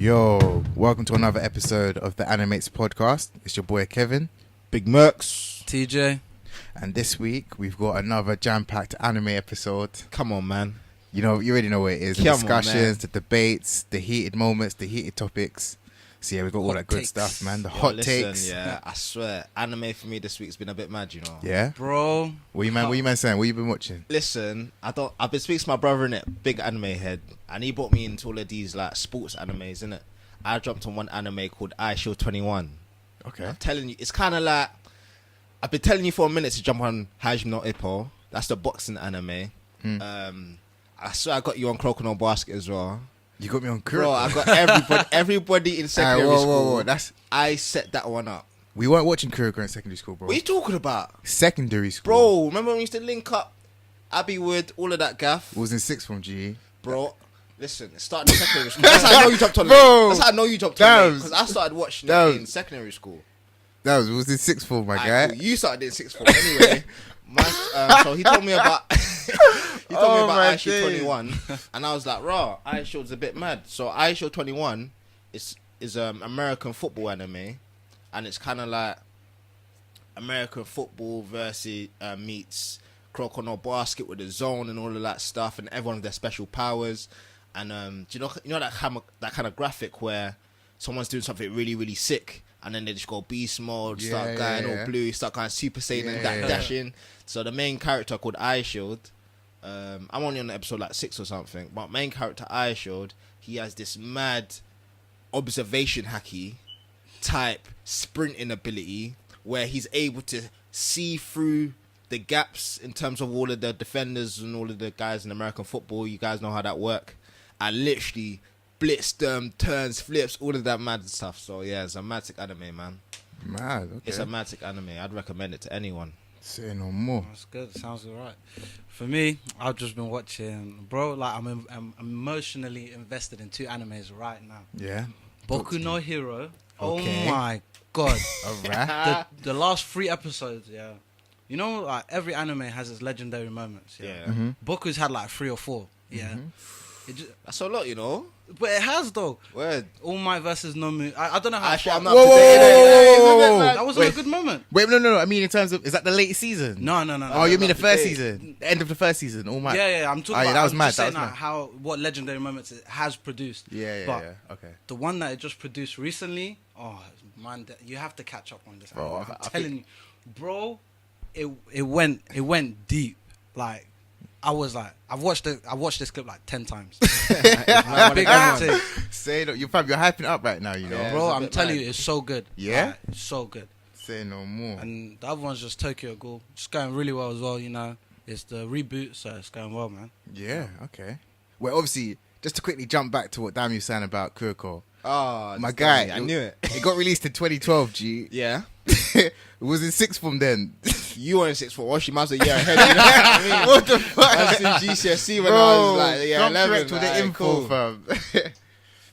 Yo, welcome to another episode of the Animates podcast. It's your boy Kevin, Big Murks, TJ, and this week we've got another jam-packed anime episode. Come on, man. You know, you already know what it is. The Come on, discussions, man. the debates, the heated moments, the heated topics. So yeah, we've got all Hot that good takes. stuff, man. The Yo, hot listen, takes. Yeah, I swear, anime for me this week's been a bit mad, you know. Yeah? bro. What you man saying? What you been watching? Listen, I've been speaking to my brother in it, big anime head, and he brought me into all of these like sports animes, innit? I jumped on one anime called I Show 21. Okay. I'm telling you, it's kind of like I've been telling you for a minute to jump on Hajime no Ippo. That's the boxing anime. I swear I got you on Crocodile Basket as well. You got me on Bro, I got everybody in secondary school. Whoa. I set that one up. We weren't watching Kuroko in secondary school, bro. What are you talking about? Secondary school. Bro, remember when we used to link up Abbey Wood, all of that gaff? Was in sixth form, G. Bro, listen, it started in secondary school. That's how I know you dropped on Bro, late. That's how I know you dropped on late. Because I started watching it in secondary school. Was in sixth form, my guy. Cool. You started in sixth form. Anyway, so he told me about I Show 21. And I was like, raw, I Show's a bit mad. So I Show 21 is American football anime. And it's kind of like American football versus meets Crocodile Basket with the zone and all of that stuff, and everyone with their special powers. And do you know that kind of graphic where someone's doing something really, really sick, and then they just go beast mode, start going all blue, start going Super Saiyan, dashing. So the main character called Eye Shield, I'm only on episode like 6 or something, but main character Eye Shield, he has this mad observation hacky type sprinting ability where he's able to see through the gaps in terms of all of the defenders and all of the guys in American football. You guys know how that work. And literally blitz them, turns, flips, all of that mad stuff. So yeah, it's a matic anime, man. Mad, okay. It's a matic anime. I'd recommend it to anyone. Say no more. That's good. Sounds alright. For me, I've just been watching, bro. Like I'm emotionally invested in 2 animes right now. Yeah. Boku no Hero. Okay. Oh my god. Alright. the last 3 episodes, yeah. You know, like every anime has its legendary moments. Yeah. Yeah. Boku's had like 3 or 4. Yeah. That's a lot, you know. But it has though. Word. All Might versus Nomu. I don't know how. Actually, I'm not Whoa, up to date. That wasn't a good moment. Wait, no. I mean, in terms of, is that the late season? No. Oh, you mean the up to first date. season? The end of the first season? All my. Yeah. I'm talking Oh, yeah, about. that was I'm mad. just That saying was like what legendary moments it has produced. Yeah. Okay. The one that it just produced recently, oh man, you have to catch up on this. Bro, I'm I telling you, bro, it went deep. Like I was like, I've watched this clip like 10 times. Big thing. Say no, you're hyping it up right now, you know. Yeah. Bro, it's a I'm bit telling mad. you, it's so good. Yeah? Like, it's so good. Say no more. And the other one's just Tokyo Ghoul, just going really well as well. You know, it's the reboot, so it's going well, man. Yeah, okay. Well, obviously, just to quickly jump back to what Dami was saying about Kuroko. Oh, My guy, I knew it. It got released in 2012, G. Yeah. It was in sixth form then. You were in 6th form. Well, she must have a year ahead. You know what I mean? What the fuck? I was in GCSE when Bro, I was like, yeah, don't 11. correct with the Like, info, cool. fam.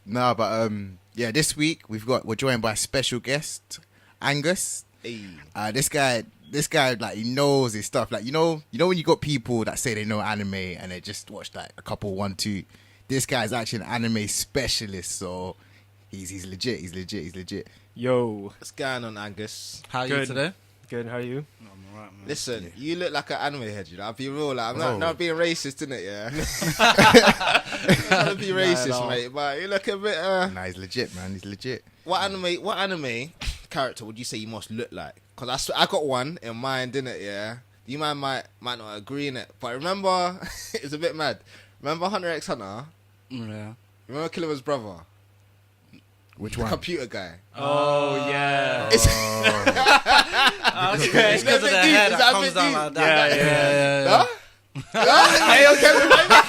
Nah, but yeah, this week we're joined by a special guest, Angus. Hey. This guy, like, he knows his stuff. Like, you know when you got people that say they know anime and they just watched like a couple 1, 2. This guy's actually an anime specialist, so he's legit. He's legit. Yo, What's going on, Angus? How are you Good. today? good. How are you? I'm alright, man. Listen, you look like an anime head, you know. I'll be real, like, I'm Bro. not being racist, innit, yeah? I'm not to be racist, no. mate, but you look a bit, Nah, he's legit, man. He's legit. What anime character would you say you must look like? Because I got one in mind, innit, yeah? You man might not agree in it, but remember, it's a bit mad. Remember Hunter x Hunter? Yeah. Remember Killer's brother? Which The one? computer guy. Oh yeah. Okay. It's because of the hair that comes down like that. Yeah. Huh? Hey, okay.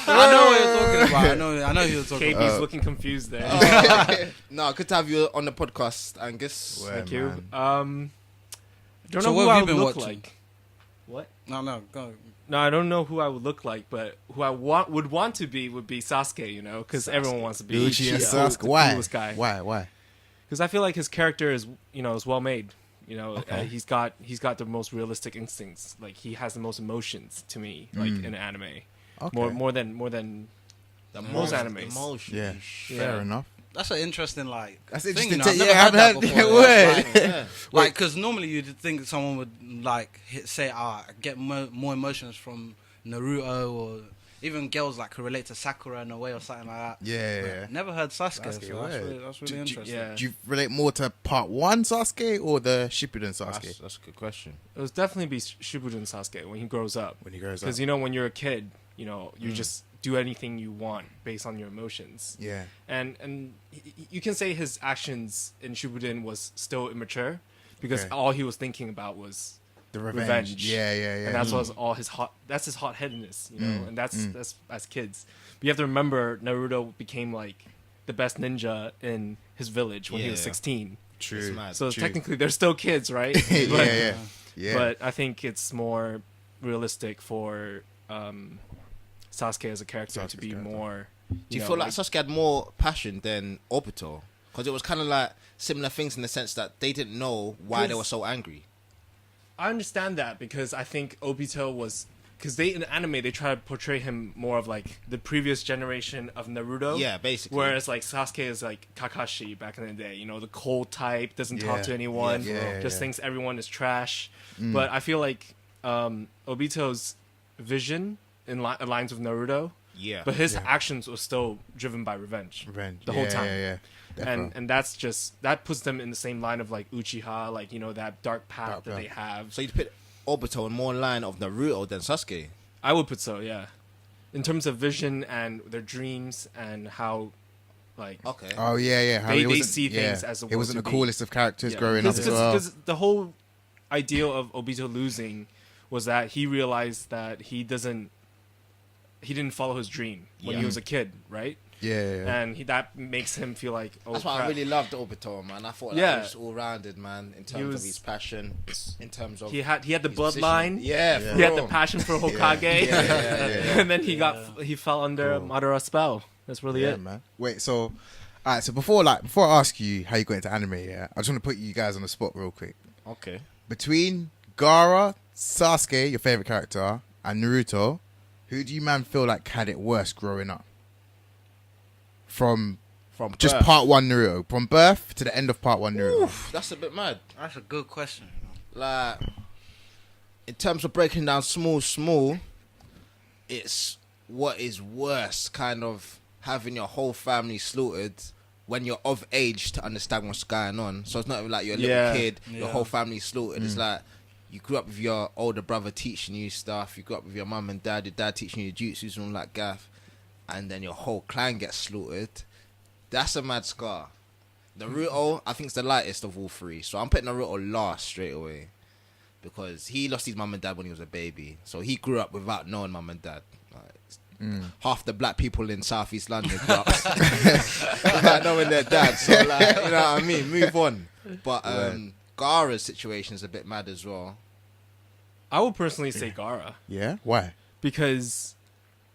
I know what you're talking about. I know who you're talking about. KB's looking confused there. No, good to have you on the podcast, Angus. Word, Thank you. man. Don't So know what who have I you would been look watching? like. What? No, go. No, I don't know who I would look like, but who I would want to be would be Sasuke. You know, because everyone wants to be Uchi and the Sasuke. cool- Why? the coolest guy. Why? Because I feel like his character is well made. You know, Okay. he's got the most realistic instincts. Like he has the most emotions to me, like in anime. Okay. More than The most anime. Emotion. Yeah. Yeah. Fair enough. That's an interesting That's thing. interesting. I've never heard that Yeah, before. word. Yeah. Like, because normally you'd think someone would say, I get more emotions from Naruto, or even girls like could relate to Sakura in a way or something like that. Yeah. Never heard Sasuke, Sasuke, so word. that's really interesting. Yeah. Do you relate more to part 1 Sasuke or the Shippuden Sasuke? That's a good question. It was definitely be Shippuden Sasuke when he grows up. When he grows up. Because, when you're a kid, you just do anything you want based on your emotions. Yeah. And you can say his actions in Shippuden was still immature because Okay. all he was thinking about was The revenge. Yeah. and that's was all his hot-headedness, and that's as kids. But you have to remember Naruto became like the best ninja in his village when he was Yeah. 16. True. It's mad. So True. technically they're still kids, right? Yeah. But I think it's more realistic for Sasuke as a character Sasuke's to be character. more. Do you feel like Sasuke had more passion than Obito? Because it was kind of like similar things in the sense that they didn't know why they were so angry. I understand that because I think Obito was because in anime they try to portray him more of like the previous generation of Naruto. Yeah, basically. Whereas like Sasuke is like Kakashi back in the day, the cold type, doesn't talk to anyone, just thinks everyone is trash. But I feel like Obito's vision aligns with Naruto. Yeah. But his actions were still driven by revenge. The whole time. Yeah. And that's that puts them in the same line of like Uchiha, like that dark path Dark that path. they have. So you'd put Obito in more line of Naruto than Sasuke. I would put so, yeah. In terms of vision and their dreams and how, like, Okay. Oh yeah. How They he wasn't- see things as a He wasn't world the to be. coolest of characters growing up as well. Because the whole idea of Obito losing was that he realized that he didn't follow his dream when he was a kid, right? Yeah. And that makes him feel like, oh, That's why crap. I really loved Obito, man. I thought Yeah. he was all rounded, man, in terms of his passion, in terms of He had the his position. bloodline. Yeah, He had the bro. passion for Hokage, and then he fell under Madara's spell. That's really Yeah, it. man. Wait, so, alright, so before I ask you how you got into anime, I just want to put you guys on the spot real quick. Okay. Between Gaara, Sasuke, your favorite character, and Naruto, who do you man feel like had it worse growing up? From just birth. part 1 Naruto, from birth to the end of part 1 Naruto. Oof, that's a bit mad. That's a good question. Like, in terms of breaking down small, it's what is worse, kind of having your whole family slaughtered when you're of age to understand what's going on. So it's not even like you're a little kid, your whole family slaughtered. It's like you grew up with your older brother teaching you stuff, you grew up with your mum and dad, your dad teaching you jutsus and all that gaff, and then your whole clan gets slaughtered. That's a mad scar. Naruto, I think, is the lightest of all three. So I'm putting Naruto last straight away. Because he lost his mum and dad when he was a baby. So he grew up without knowing mum and dad. Like, half the black people in Southeast London grew up without knowing their dad. So, like, you know what I mean? Move on. But Gaara's situation is a bit mad as well. I would personally say Gaara Yeah? Why? because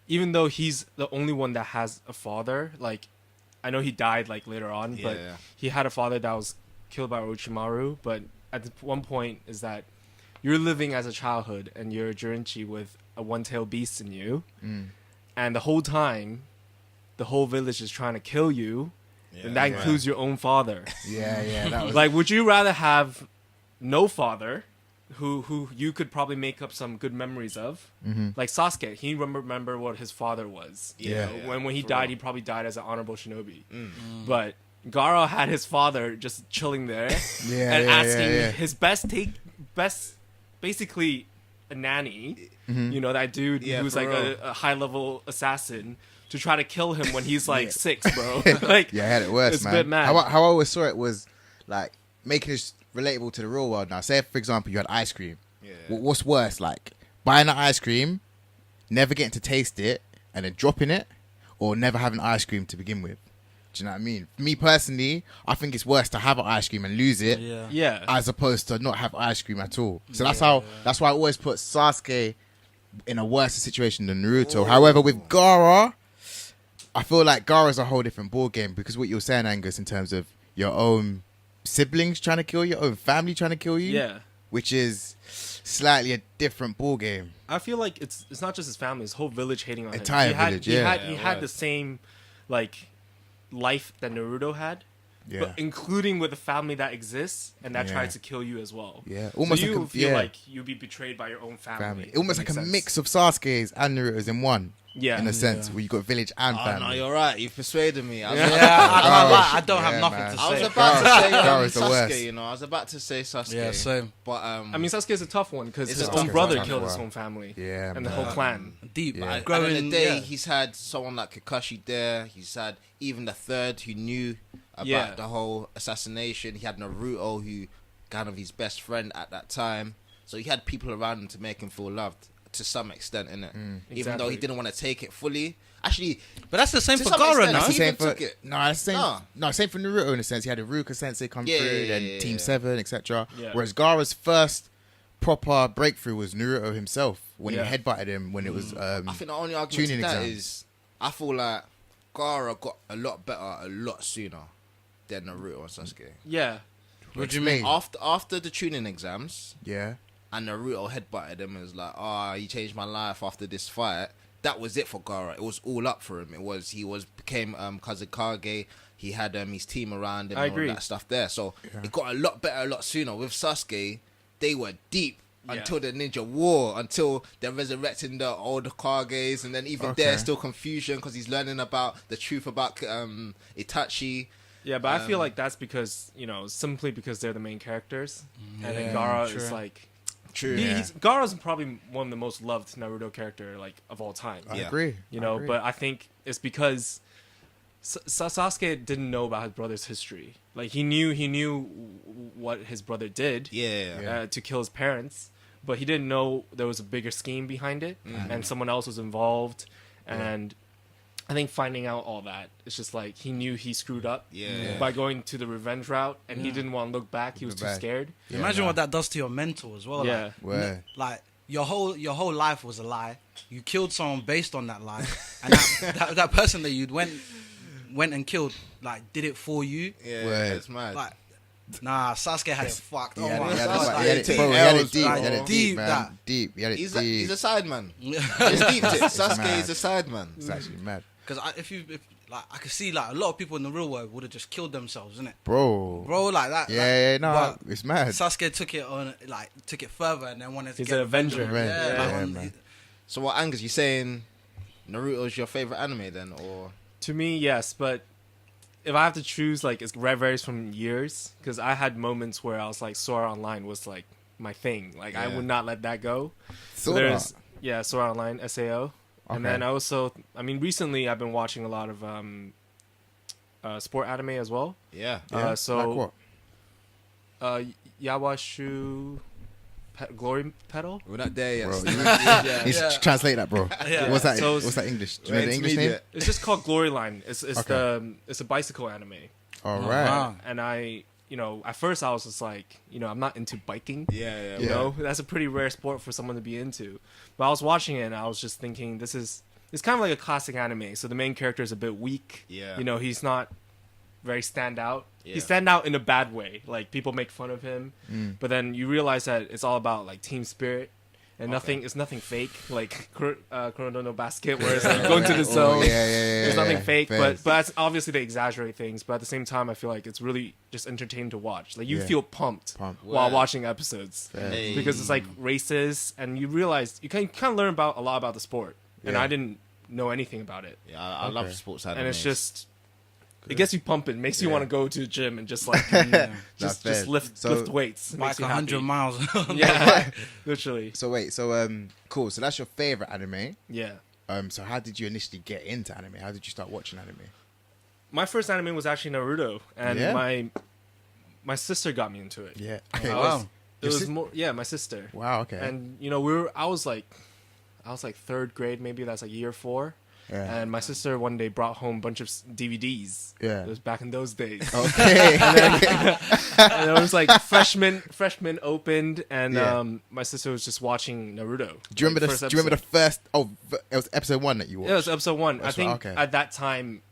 even though he's the only one that has a father, like I know he died like later on, but Yeah. he had a father that was killed by Orochimaru. But at one point is that you're living as a childhood and you're a Jirinchi with a one-tailed beast in you, and the whole time, the whole village is trying to kill you, and that includes your own father. Yeah, that was... Like, would you rather have no father, who you could probably make up some good memories of, like Sasuke? He remember what his father was. You Yeah. know? When he died, he probably died as an honorable shinobi. But Gaara had his father just chilling there and asking his best, basically a nanny. You know, that dude who's for like real. a high level assassin, to try to kill him when he's like 6, bro. Like, Yeah, I had it worse, it's man. a bit mad. How I always saw it was like making this relatable to the real world now. Say, for example, you had ice cream. Yeah. What's worse, like buying an ice cream, never getting to taste it, and then dropping it, or never having ice cream to begin with? Do you know what I mean? For me personally, I think it's worse to have an ice cream and lose it, yeah. as opposed to not have ice cream at all. So that's why I always put Sasuke in a worse situation than Naruto. However, with Gaara, I feel like Gaara's a whole different ball game, because what you were saying, Angus, in terms of your own siblings trying to kill you, your own family trying to kill you, Yeah. which is slightly a different ball game. I feel like it's not just his family; his whole village hating on him. Entire He had- village, he yeah. had the same like life that Naruto had, Yeah. but including with a family that exists and that Yeah. tries to kill you as well. Yeah. So Almost you like a, feel yeah. like you'll be betrayed by your own family. Almost like Makes a sense. mix of Sasuke's and Naruto's in one. Yeah. In a sense, where you got village and Oh family. no, you're right. You persuaded me. Yeah, I can't lie. I don't Yeah, have nothing man. to I was say. about to say Gaara's the Sasuke. worst. You know, I was about to say Sasuke. Yeah, same. But I mean, Sasuke's a tough one because It's his a own tough brother one. killed his Wow. own family. Yeah, And the man. whole clan. Deep. Yeah. Like, at the growing, end of the day, yeah. he's had someone like Kakashi there. He's had even the third who knew about Yeah. the whole assassination. He had Naruto, who kind of his best friend at that time. So he had people around him to make him feel loved to some extent, innit? Even though he Exactly. didn't want to take it fully. Actually, But that's the same To for some Gaara extent, now. That's the He same even for took it. no, that's the same. No. No, same for Naruto in a sense. He had a Ruka Sensei come Yeah, through, yeah, then yeah, Team yeah. 7, etc. Yeah. Whereas Gaara's first proper breakthrough was Naruto himself when Yeah. he headbutted him when it was. I think the only argument to tuning that exams. is I feel like Gaara got a lot better a lot sooner than Naruto and Sasuke. Yeah. What do you mean? After the tuning exams, Yeah, and Naruto headbutted him and was like, you changed my life after this fight. That was it for Gaara. It was all up for him. He became Kazekage. He had his team around him I and all agree. that stuff there. So Yeah. it got a lot better a lot sooner. With Sasuke, they were deep Yeah. until the Ninja War, until they're resurrecting the old Kages, and then even Okay. there's still confusion because he's learning about the truth about Itachi. Yeah, but I feel like that's because, simply because they're the main characters. And then Yeah, Gaara true. is like... True. Gaara's probably one of the most loved Naruto character like of all time. I Yeah. agree. But I think it's because Sasuke didn't know about his brother's history. Like he knew what his brother did Yeah. to kill his parents, but he didn't know there was a bigger scheme behind it and someone else was involved. And I think finding out all that, it's just like he knew he screwed up Yeah. by going to the revenge route, and he Yeah. didn't want to look back. He was Look too back. scared. Yeah, Imagine nah. what that does to your mental as well. Yeah. Where? Like your whole life was a lie. You killed someone based on that lie, and that person that you'd went and killed like did it for you. Yeah, Word. it's mad. Like, nah, Sasuke had it fucked. He Oh had my it- he had it- god, he like, had it- Take bro, he had it L's, deep. He bro. had it Deep, deep, man. that. Deep. He had it He's deep. a side man. He's deep it. Sasuke mad. is a side man. It's actually mad, Because if like I could see like a lot of people in the real world would have just killed themselves, isn't it, bro. bro? Like that. Yeah, no, but it's mad. Sasuke took it further and then wanted to He's get an Avenger. Revenge. Yeah, Yeah, like, man. So what, Angus, you saying Naruto's your favorite anime then, or To me, yes, but if I have to choose, like, it varies from years, because I had moments where I was like, Sword Art Online was like my thing. Like, I Yeah. would not let that go. Sword Art. Sword Art Online, SAO. And Okay. then I also, recently I've been watching a lot of sport anime as well. yeah? Yeah? so- like what? Yawashu Glory Pedal. We're not there yet. Bro, Steve. you- Yeah. Need to translate that, bro. Yeah. What's that? So- What's that English? Do you We're know the English name? intermediate. It's just called Glory Line. It's Okay. it's a bicycle anime. All Oh, right. wow. And I, at first I was just like, I'm not into biking. Yeah. You know, that's a pretty rare sport for someone to be into. But I was watching it and I was just thinking, it's kind of like a classic anime. So the main character is a bit weak. Yeah. He's not very stand out. Yeah. He stand out in a bad way. Like people make fun of him, but then you realize that it's all about like team spirit. And it's nothing fake, like Chrono no Basket, where it's like going to the zone. Oh, yeah. There's nothing fake, Fair. but that's obviously they exaggerate things. But at the same time, I feel like it's really just entertaining to watch. Like you Yeah. feel pumped Pumped. while Wow. watching episodes Fair. Hey. because it's like races, and you realize you can kind of learn about a lot about the sport. And Yeah. I didn't know anything about it, Yeah, I love Okay. sports anime. and it's just it gets you pumping, makes you Yeah. want to go to the gym and just like That's just fair. lift So- lift weights. Bike Makes you 100 happy. miles. Yeah, literally. So wait, cool. So that's your favorite anime. Yeah. So how did you initially get into anime? How did you start watching anime? My first anime was actually Naruto, and Yeah? my sister got me into it. Yeah. Oh, Okay. wow. It Your was sis- more, my sister. Wow. Okay. And I was like third grade, maybe that's like year 4. yeah. And my sister one day brought home a bunch of DVDs. Yeah. It was back in those days. Okay. And it was like freshman opened, and Yeah. my sister was just watching Naruto. Do you remember Like, the? Do you remember the episode. first? Oh, it was episode 1 that you watched. Yeah, it was episode 1. I That's think right, okay. at that time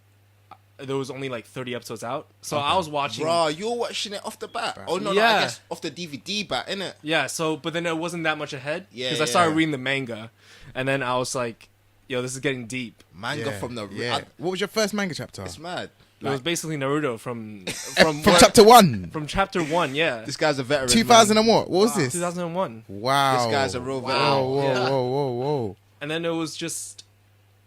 there was only like 30 episodes out, so Okay. I was watching. Bro, you're watching it off the bat. Oh no, I Yeah. guess off the DVD bat, innit? Yeah, so but then it wasn't that much ahead Yeah, because I started yeah. reading the manga, and then I was like, "Yo, this is getting deep." Manga from the Yeah. What was your first manga chapter? It's mad. It was basically Naruto from chapter 1. From chapter 1, yeah. This guy's a veteran. 2000 and what? What was this? 2001. Wow. This guy's a real veteran. Whoa, Yeah. whoa. And then it was just,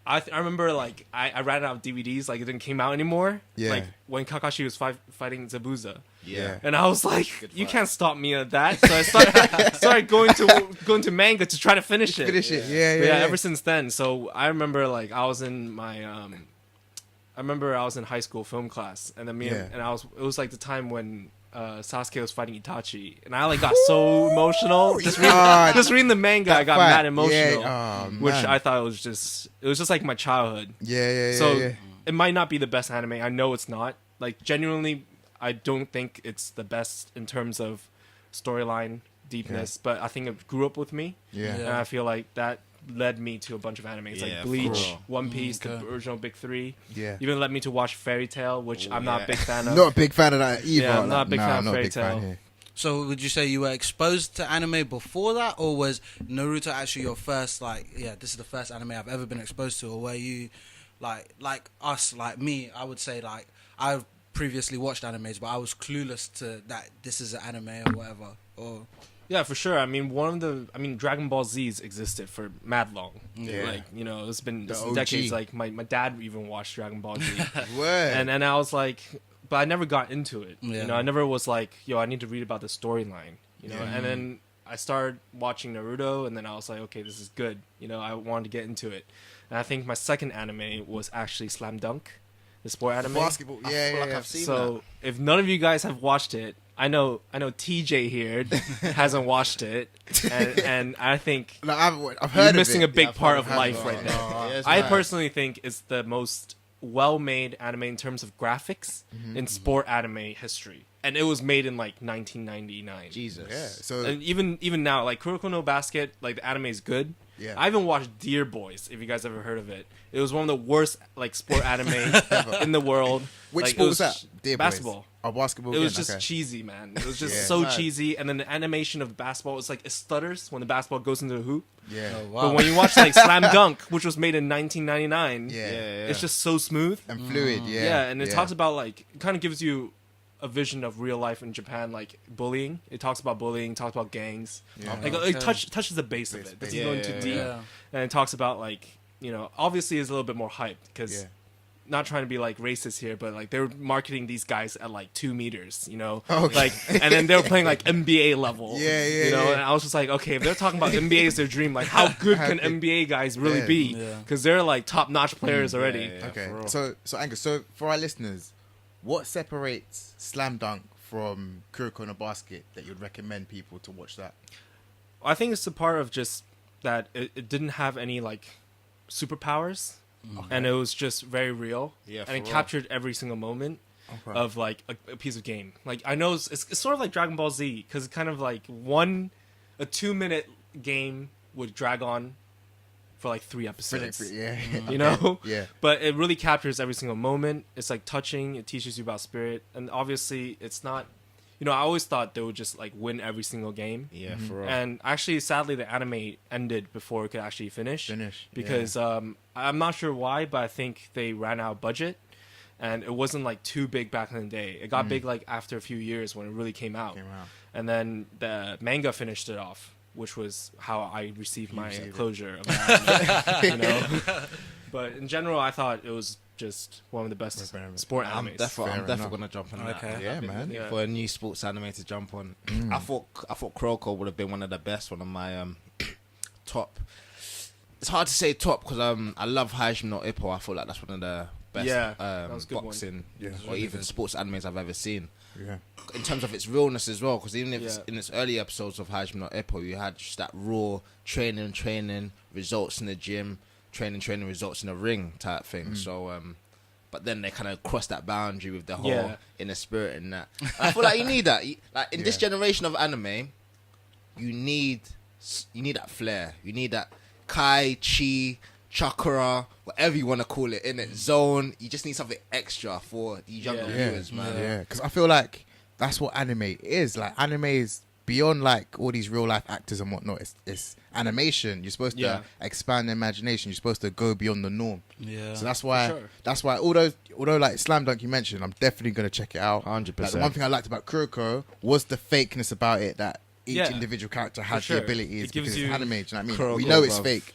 I remember like I ran out of DVDs, like it didn't came out anymore. Yeah. Like when Kakashi was fighting Zabuza. Yeah. And I was like, Good you fight. can't stop me at that. So I started going to manga to try to finish it. Yeah. But yeah, ever since then. So I remember like I was in my I remember I was in high school film class, and then it was like the time when Sasuke was fighting Itachi, and I like got so emotional just reading the manga. I got mad emotional, which I thought was just like my childhood. So it might not be the best anime. I know it's not. Like genuinely, I don't think it's the best in terms of storyline deepness, but I think it grew up with me. And I feel like that led me to a bunch of animes like Bleach, One Piece, the original big three. Even led me to watch Fairy Tail, which I'm not a big fan of. Not a big fan of that either. Yeah, I'm not a big fan of Fairy Tail. So would you say you were exposed to anime before that, or was Naruto actually your first, like, this is the first anime I've ever been exposed to? Or were you like us, like me, I would say, like, I've previously watched animes, but I was clueless to that this is an anime or whatever? Or yeah, for sure. I mean, Dragon Ball Z's existed for mad long. Like, it's been decades. Like, my dad even watched Dragon Ball Z. and I was like, but I never got into it. I never was like, I need to read about the storyline. And then I started watching Naruto, and then I was like, okay, this is good. I wanted to get into it. And I think my second anime was actually Slam Dunk, the sport anime. Basketball. I've seen So if none of you guys have watched it, I know TJ here hasn't watched it, and I think I've heard you're of missing it. a big part of life it. right now. Yeah, it's I nice. personally think it's the most well-made anime in terms of graphics in sport anime history, and it was made in like 1999. Jesus. Yeah. So And even now, like Kuroko no Basket, like the anime is good. Yeah. I even watched Deer Boys, if you guys ever heard of it. It was one of the worst like sport anime in the world. which like, sport it was that? Dear Boys. basketball. Oh, basketball. It was again? just Okay. cheesy, man. It was just Yeah. so Right. cheesy, and then the animation of the basketball was like it stutters when the basketball goes into the hoop. Yeah. Oh, wow. But when you watch like Slam Dunk, which was made in 1999, Yeah. it's just so smooth. And fluid. Yeah. Yeah, and it talks about like it kind of gives you a vision of real life in Japan, like bullying. It talks about bullying, talks about gangs. Yeah. Like it touches the base of it. It's Yeah, going too yeah, deep, yeah. and it talks about like obviously it's a little bit more hyped because. Yeah. Not trying to be like racist here, but like they were marketing these guys at like 2 meters, Okay. like, and then they were playing like NBA level, Yeah, And I was just like, okay, if they're talking about NBA is their dream, like how good can How good- NBA guys really Yeah. be? Yeah. Because they're like top notch players already. yeah. Okay. for real. So Angus, so for our listeners, what separates Slam Dunk from Kuroko no Basket that you'd recommend people to watch that? I think it's the part of just that it didn't have any like superpowers, and it was just very real, Yeah, and for it real. captured every single moment Okay. of like a piece of game. Like I know it's sort of like Dragon Ball Z because it's kind of like a 2-minute game would drag on for like 3 episodes. Yeah. You know, Yeah. but it really captures every single moment. It's like touching. It teaches you about spirit, and obviously, it's not. I always thought they would just like win every single game. Yeah, for real. And actually, sadly, the anime ended before it could actually finish. Because I'm not sure why, but I think they ran out of budget, and it wasn't like too big back in the day. It got big like after a few years when it really came out. And then the manga finished it off, which was how I received my closure of that. But in general, I thought it was just one of the best sport I'm animes. definitely gonna jump on that. Okay. Yeah, I've been man. looking Yeah. for a new sports anime to jump on. I thought Kuroko would have been one of the best. One of my top. It's hard to say top because I love Hajime no Ippo. I feel like that's one of the best that was a good one. boxing Yeah. or even sports animes I've ever seen. Yeah. In terms of its realness as well, because even if it's Yeah. in its early episodes of Hajime no Ippo, you had just that raw training, results in the gym, training, results in the ring type thing. So, but then they kind of crossed that boundary with the whole inner spirit and that. I feel like you need that. Like in this generation of anime, you need that flair. You need that kai, chi, chakra, whatever you want to call it, in it zone. You just need something extra for these younger Yeah. viewers, man. Yeah. Because I feel like that's what anime is. Like anime is beyond like all these real life actors and whatnot, it's animation. You're supposed to expand the imagination. You're supposed to go beyond the norm. Yeah. So that's why sure. although like Slam Dunk you mentioned, I'm definitely gonna check it out. 100%. Like, the one thing I liked about Kuroko was the fakeness about it, that each individual character has sure. the abilities It gives because you it's anime. Do you know what I mean? Kuroko, We know it's bruv. fake.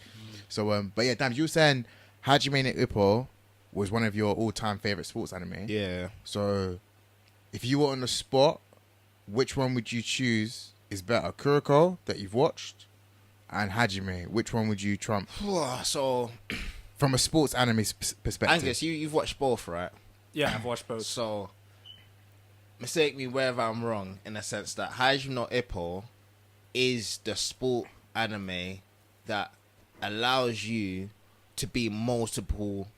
So but yeah, damn, you were saying Hajime no Ippo was one of your all-time favorite sports anime. Yeah. So if you were on the spot, which one would you choose is better? Kuroko, that you've watched, and Hajime, which one would you trump? So, From a sports anime perspective. Angus, you've watched both, right? Yeah, I've watched both. So, mistake me wherever I'm wrong, in the sense that Hajime no Ippo is the sport anime that allows you to be multiple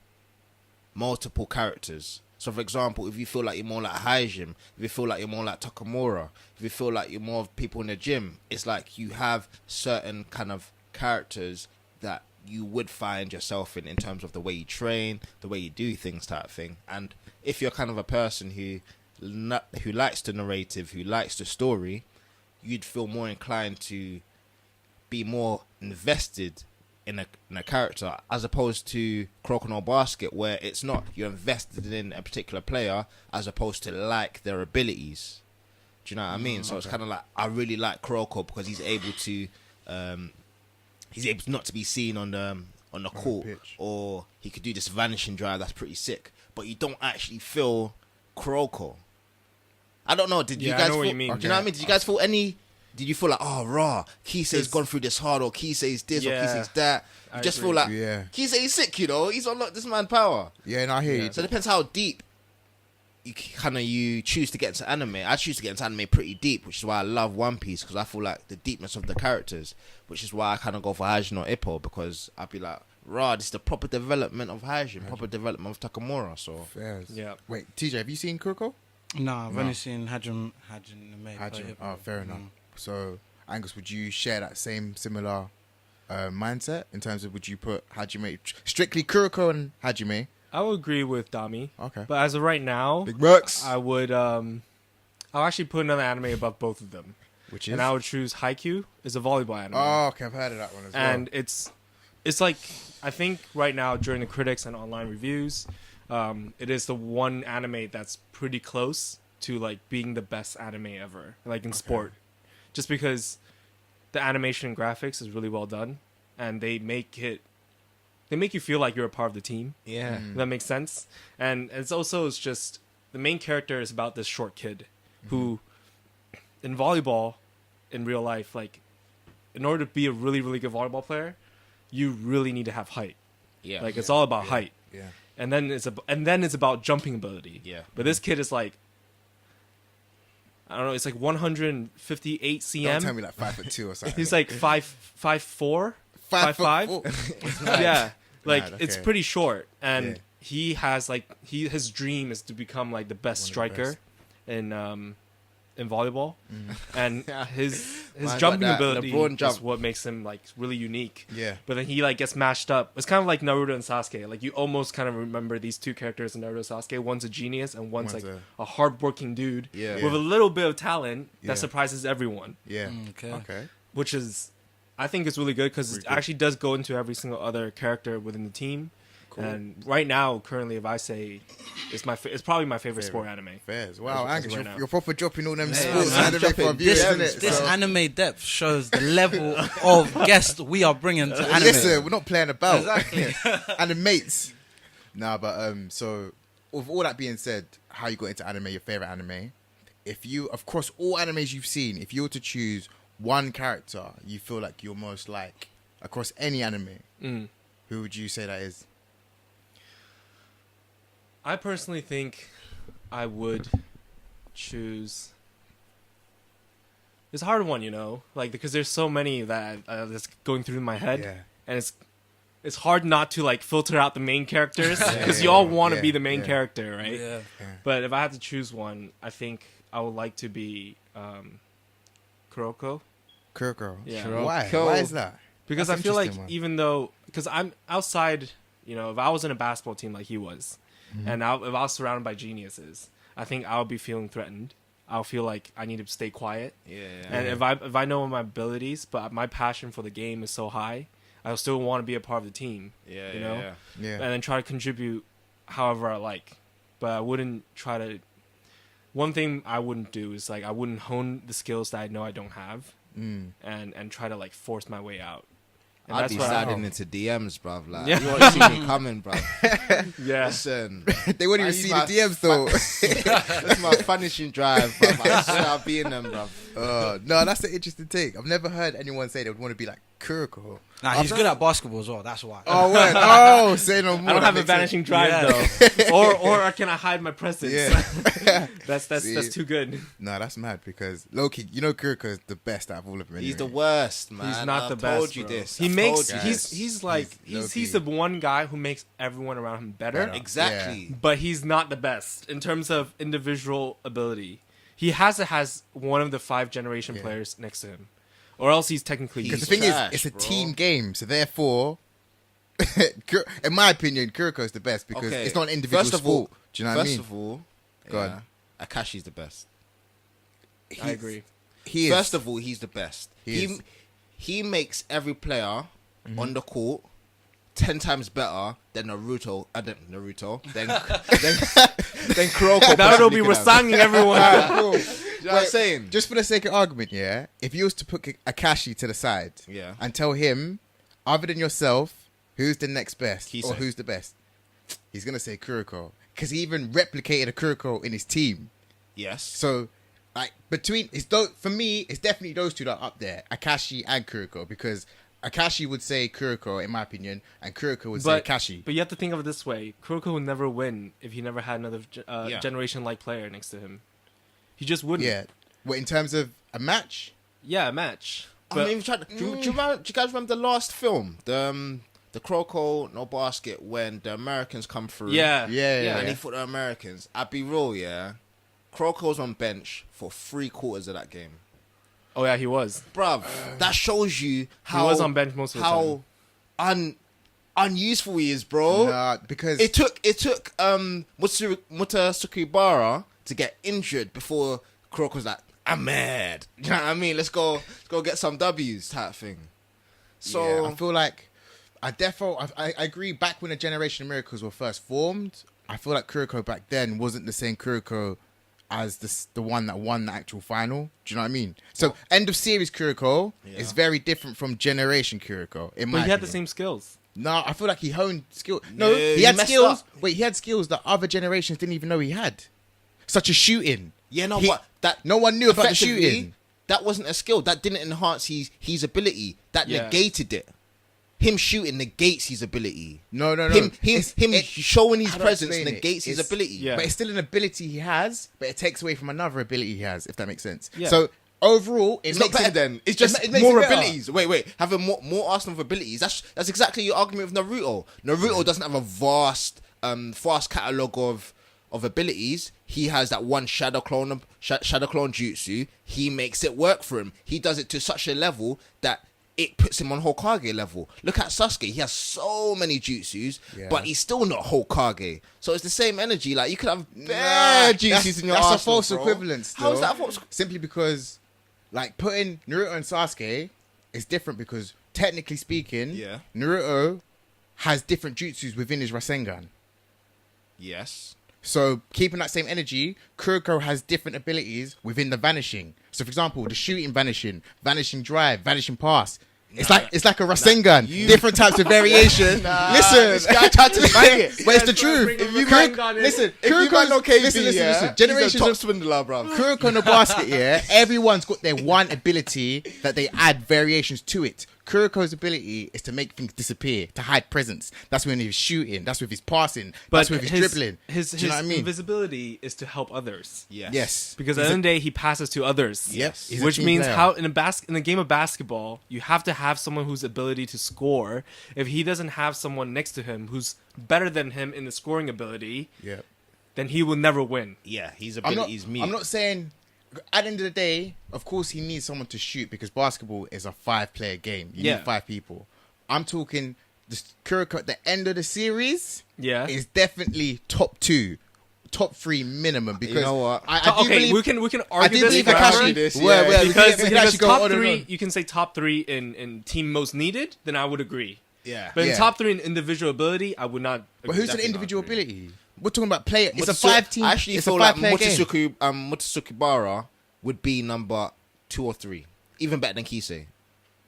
characters. So, for example, if you feel like you're more like Hajime, if you feel like you're more like Takamura, if you feel like you're more of people in the gym, it's like you have certain kind of characters that you would find yourself in terms of the way you train, the way you do things, type thing. And if you're kind of a person who likes the narrative, who likes the story, you'd feel more inclined to be more invested in a character, as opposed to Kuroko no Basket, where it's not, you're invested in a particular player as opposed to like their abilities. Do you know what I mean? So it's kind of like, I really like Kuroko because he's able to not to be seen on the court, pitch. or he could do this vanishing drive that's pretty sick, but you don't actually feel Kuroko. I don't know. Did you Yeah, I guys know what feel, you mean. do you know what I mean? Did you guys feel any? Did you feel like, oh, raw, Kisei's gone through this hard, or Kisei's this, or Yeah, Kisei's that? You I just agree. feel like, Yeah. Kisei's sick, you know? He's unlocked this man power. Yeah, no, I hear you. So it depends how deep you choose to get into anime. I choose to get into anime pretty deep, which is why I love One Piece, because I feel like the deepness of the characters, which is why I kind of go for Hajime no Ippo, because I'd be like, raw, this is the proper development of Hajime, proper development of Takamura. So Fairs. Yeah. Wait, TJ, have you seen Kuroko? No, I've No. only seen Hajime no Hajime. Oh, fair enough. So, Angus, would you share that similar mindset in terms of, would you put Hajime strictly Kuroko and Hajime? I would agree with Dami. Okay. But as of right now, Big Murks. I would I'll actually put another anime above both of them. Which is? And I would choose Haikyuu. It's a volleyball anime. Oh, okay, I've heard of that one as well. And it's like, I think right now during the critics and online reviews, it is the one anime that's pretty close to like being the best anime ever, like in sport, just because the animation and graphics is really well done, and they make you feel like you're a part of the team. yeah, If that makes sense. And it's just the main character is about this short kid who, in volleyball, in real life, like, in order to be a really, really good volleyball player, you really need to have height. yeah, Like, it's all about height. yeah. And then it's about jumping ability. Yeah. But this kid is like, I don't know, it's like 158 cm. Don't tell me like 5'2" or something. He's like 5'4", 5'5". 5'4". Yeah, like Mad, it's okay. pretty short, and Yeah. he has like his dream is to become like the best One of the striker best. in volleyball, and his Man, jumping got that ability LeBron is jump. what makes him like really unique. Yeah. But then he like gets mashed up. It's kind of like Naruto and Sasuke. Like you almost kind of remember these two characters in Naruto and Sasuke. One's a genius and one's One's like a hardworking dude Yeah. with a little bit of talent Yeah. that surprises everyone. Yeah. Okay. Okay. Which is, I think it's really good because it Pretty good. actually does go into every single other character within the team. Cool. And right now, currently, if I say it's probably my favorite sport anime. Fairs. Wow, As of Angus, right now. you're proper dropping all them Yeah, sports man, anime dropping for viewers, this- isn't it? This So- anime depth shows the level of guest we are bringing to anime. Listen, we're not playing about. Exactly. And the mates. Nah, but so with all that being said, how you got into anime, your favorite anime? If you, of course, all animes you've seen, if you were to choose one character you feel like you're most like across any anime, who would you say that is? I personally think I would choose. It's a hard one, you know, like because there's so many that that's going through my head, Yeah. and it's hard not to like filter out the main characters because Yeah, you all want to yeah, be the main yeah. character, right? Yeah. But if I had to choose one, I think I would like to be Kuroko. Kuroko. Yeah. Why? Kuroko. Why is that? Because That's I feel like interesting, man. even though, because I'm outside, you know, if I was in a basketball team like he was, Mm-hmm. and if I was surrounded by geniuses, I think I would be feeling threatened. I'll feel like I need to stay quiet. Yeah. And if I know my abilities, but my passion for the game is so high, I still want to be a part of the team. Yeah. You know? Yeah. And then try to contribute however I like. But I wouldn't try to. One thing I wouldn't do is like I wouldn't hone the skills that I know I don't have, and try to like force my way out. And I'd be what sliding into DMs, bruv. Like, Yeah. you won't see me coming, bruv. Yeah. Listen, They wouldn't I even use see my- the DMs though. that's my finishing drive, bruv. I swear I'll be in them, bruv. No, that's an interesting take. I've never heard anyone say they would want to be like Kuroko. Nah, he's good at basketball as well. That's why. Oh, wait. Oh, say no more. I don't That have a makes sense. vanishing drive though, or can I hide my presence? Yeah. that's See. too good. No, that's mad because Loki, you know, Kuroko is the best out of all of them. He's the anyway. worst, man. He's not the I've best. told you bro. this. He I've makes told you guys. this. he's like He's he's the low-key. one guy who makes everyone around him better. Better. Exactly. But he's not the best in terms of individual ability. He has one of the 5 generation players next to him, or else he's technically Because the He's thing trash, is, it's a bro. team game, so therefore, in my opinion, Kuroko is the best because Okay. it's not an individual First of all- sport. Do you know what I mean? First of all, Go on. Akashi's the best. I agree. He is. First of all, he's the best. He is. He makes every player Mm-hmm. on the court 10 times better than Naruto. Than Kuroko. Naruto be possibly could have. resanging everyone. Cool. You know what I'm saying? Just for the sake of argument, yeah, if you was to put Akashi to the side Yeah. and tell him, other than yourself, who's the next best Kisei. or who's the best, he's going to say Kuroko. Because he even replicated a Kuroko in his team. Yes. So, like, for me, it's definitely those two that are up there, Akashi and Kuroko, because Akashi would say Kuroko, in my opinion, and Kuroko would say Akashi. But you have to think of it this way: Kuroko would never win if he never had another Yeah. generation-like player next to him. He just wouldn't. Yeah. Well, in terms of a match, Yeah, a match. I But mean, do you guys remember the last film? The Croco No Basket, when the Americans come through. yeah, Yeah. And he fought the Americans. I'd be real, yeah. Croco's on bench for 3/4 of that game. Oh yeah, he was. Bruv, that shows you how He was on bench most of the time. how unuseful he is, bro. nah, because It took Muta Sukibara to get injured before Croc was like, I'm mad. You know what I mean? Let's go get some W's type thing. So yeah, I feel like I agree. Back when the Generation of Miracles were first formed, I feel like Kuroko back then wasn't the same Kuroko as the one that won the actual final. Do you know what I mean? So end of series Kuroko is very different from Generation Kuroko. In my But he had the opinion. same skills. No, I feel like he honed skill. No, No, he he had messed skills. up. Wait, he had skills that other generations didn't even know he had, such as shooting. yeah, no, He- but that no one knew about the effectively, shooting. That wasn't a skill. That didn't enhance his ability. That Yeah. negated it. Him shooting negates his ability. No. Him It's- showing his how do I presence explain it? negates his It's- ability. Yeah. But it's still an ability he has, but it takes away from another ability he has, if that makes sense. Yeah. So overall, It's not better then. It's just it makes more it better. abilities. Wait. Having more arsenal of abilities. That's exactly your argument with Naruto. Naruto doesn't have a vast catalogue of abilities. He has that one shadow clone jutsu. He makes it work for him. He does it to such a level that it puts him on Hokage level. Look at Sasuke. He has so many jutsus, Yeah. but he's still not Hokage. So it's the same energy. Like, you could have bare jutsus in your That's a arsenal, false bro. equivalence. How is though. that a false? Simply because, like, putting Naruto and Sasuke is different because, technically speaking, Yeah. Naruto has different jutsus within his Rasengan. Yes. So, keeping that same energy, Kuroko has different abilities within the vanishing. So, for example, the shooting vanishing drive, vanishing pass. It's like a Rasengan. Different types of variation. Listen, This guy tried to bang it. but it's the truth. If you Kuroko- bang on it- listen, If you Kuroko's- man know KB, listen, he's Generations a top of swindler, bro. Kuroko in the basket, yeah. Everyone's got their one ability that they add variations to it. Kuroko's ability is to make things disappear, to hide presence. That's when he's shooting. That's with his passing. That's with his dribbling. His Do you know what I mean? invisibility is to help others. Yes. Because at the end of the day, he passes to others. Yes. He's a Which team means player. how in a game of basketball, you have to have someone whose ability to score. If he doesn't have someone next to him who's better than him in the scoring ability, Yeah. then he will never win. Yeah, his I'm not, ability's me. I'm not saying. At the end of the day, of course, he needs someone to shoot because basketball is a 5-player game. You Yeah. need 5 people. I'm talking the Kuroko at the end of the series. Yeah. Is definitely top 2 top 3 minimum because You know what? I do Okay, believe, we can I argue do this believe forever. Kakashi. this, Well, yeah. we because can because actually go top on and three, on. you can say top 3 in team most needed, then I would agree. Yeah. But Yeah. in top 3 in individual ability, I would not. But who's an definitely individual not agree. ability? We're talking about player. It's a Mutsu- 5-team. I actually it's feel a like 5-player game. Mutsusukibara would be number 2 or 3, even better than Kisei.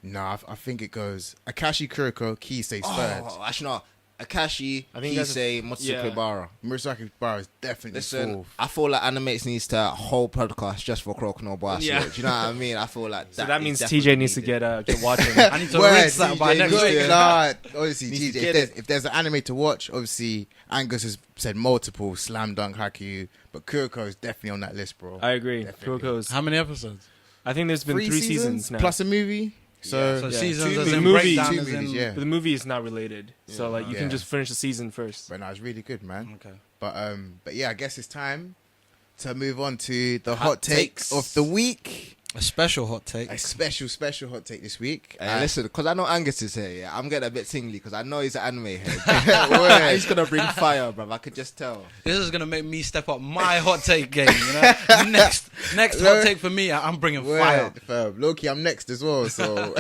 Nah, I think it goes Akashi, Kuroko, Kisei's third. Oh, actually no. Akashi, I think that's Kisei, Mutsusukibara. Murasaki Bar is definitely Listen, fourth. I feel like Animates needs to whole podcast just for Kuroko no Basket. Yeah. Do you know what I mean? I feel like So that is means definitely TJ needs to needed. get watching. I need to Word, rinse that by TJ, next good. week. Nah, obviously, Needs to TJ, get if there's an anime to watch, obviously, Angus has said multiple, Slam Dunk, Haikyuu, but Kuroko is definitely on that list, bro. I agree. Definitely. Kuroko's. How many episodes? I think there's been 3 seasons now. plus a movie. So, So Yeah. seasons Two as in movies. breakdown Two as in... movies, yeah. But the movie is not related, so like you Yeah. can just finish the season first. but no, it's really good, man. Okay. But yeah, I guess it's time to move on to the hot takes takes. of the week. A special hot take. A special hot take this week. Hey, listen, because I know Angus is here, yeah, I'm getting a bit tingly because I know he's an anime head. Word. He's gonna bring fire, bruv. I could just tell. This is gonna make me step up my hot take game. You know, next hot take for me, I'm bringing fire. Word, fam. Loki, I'm next as well, so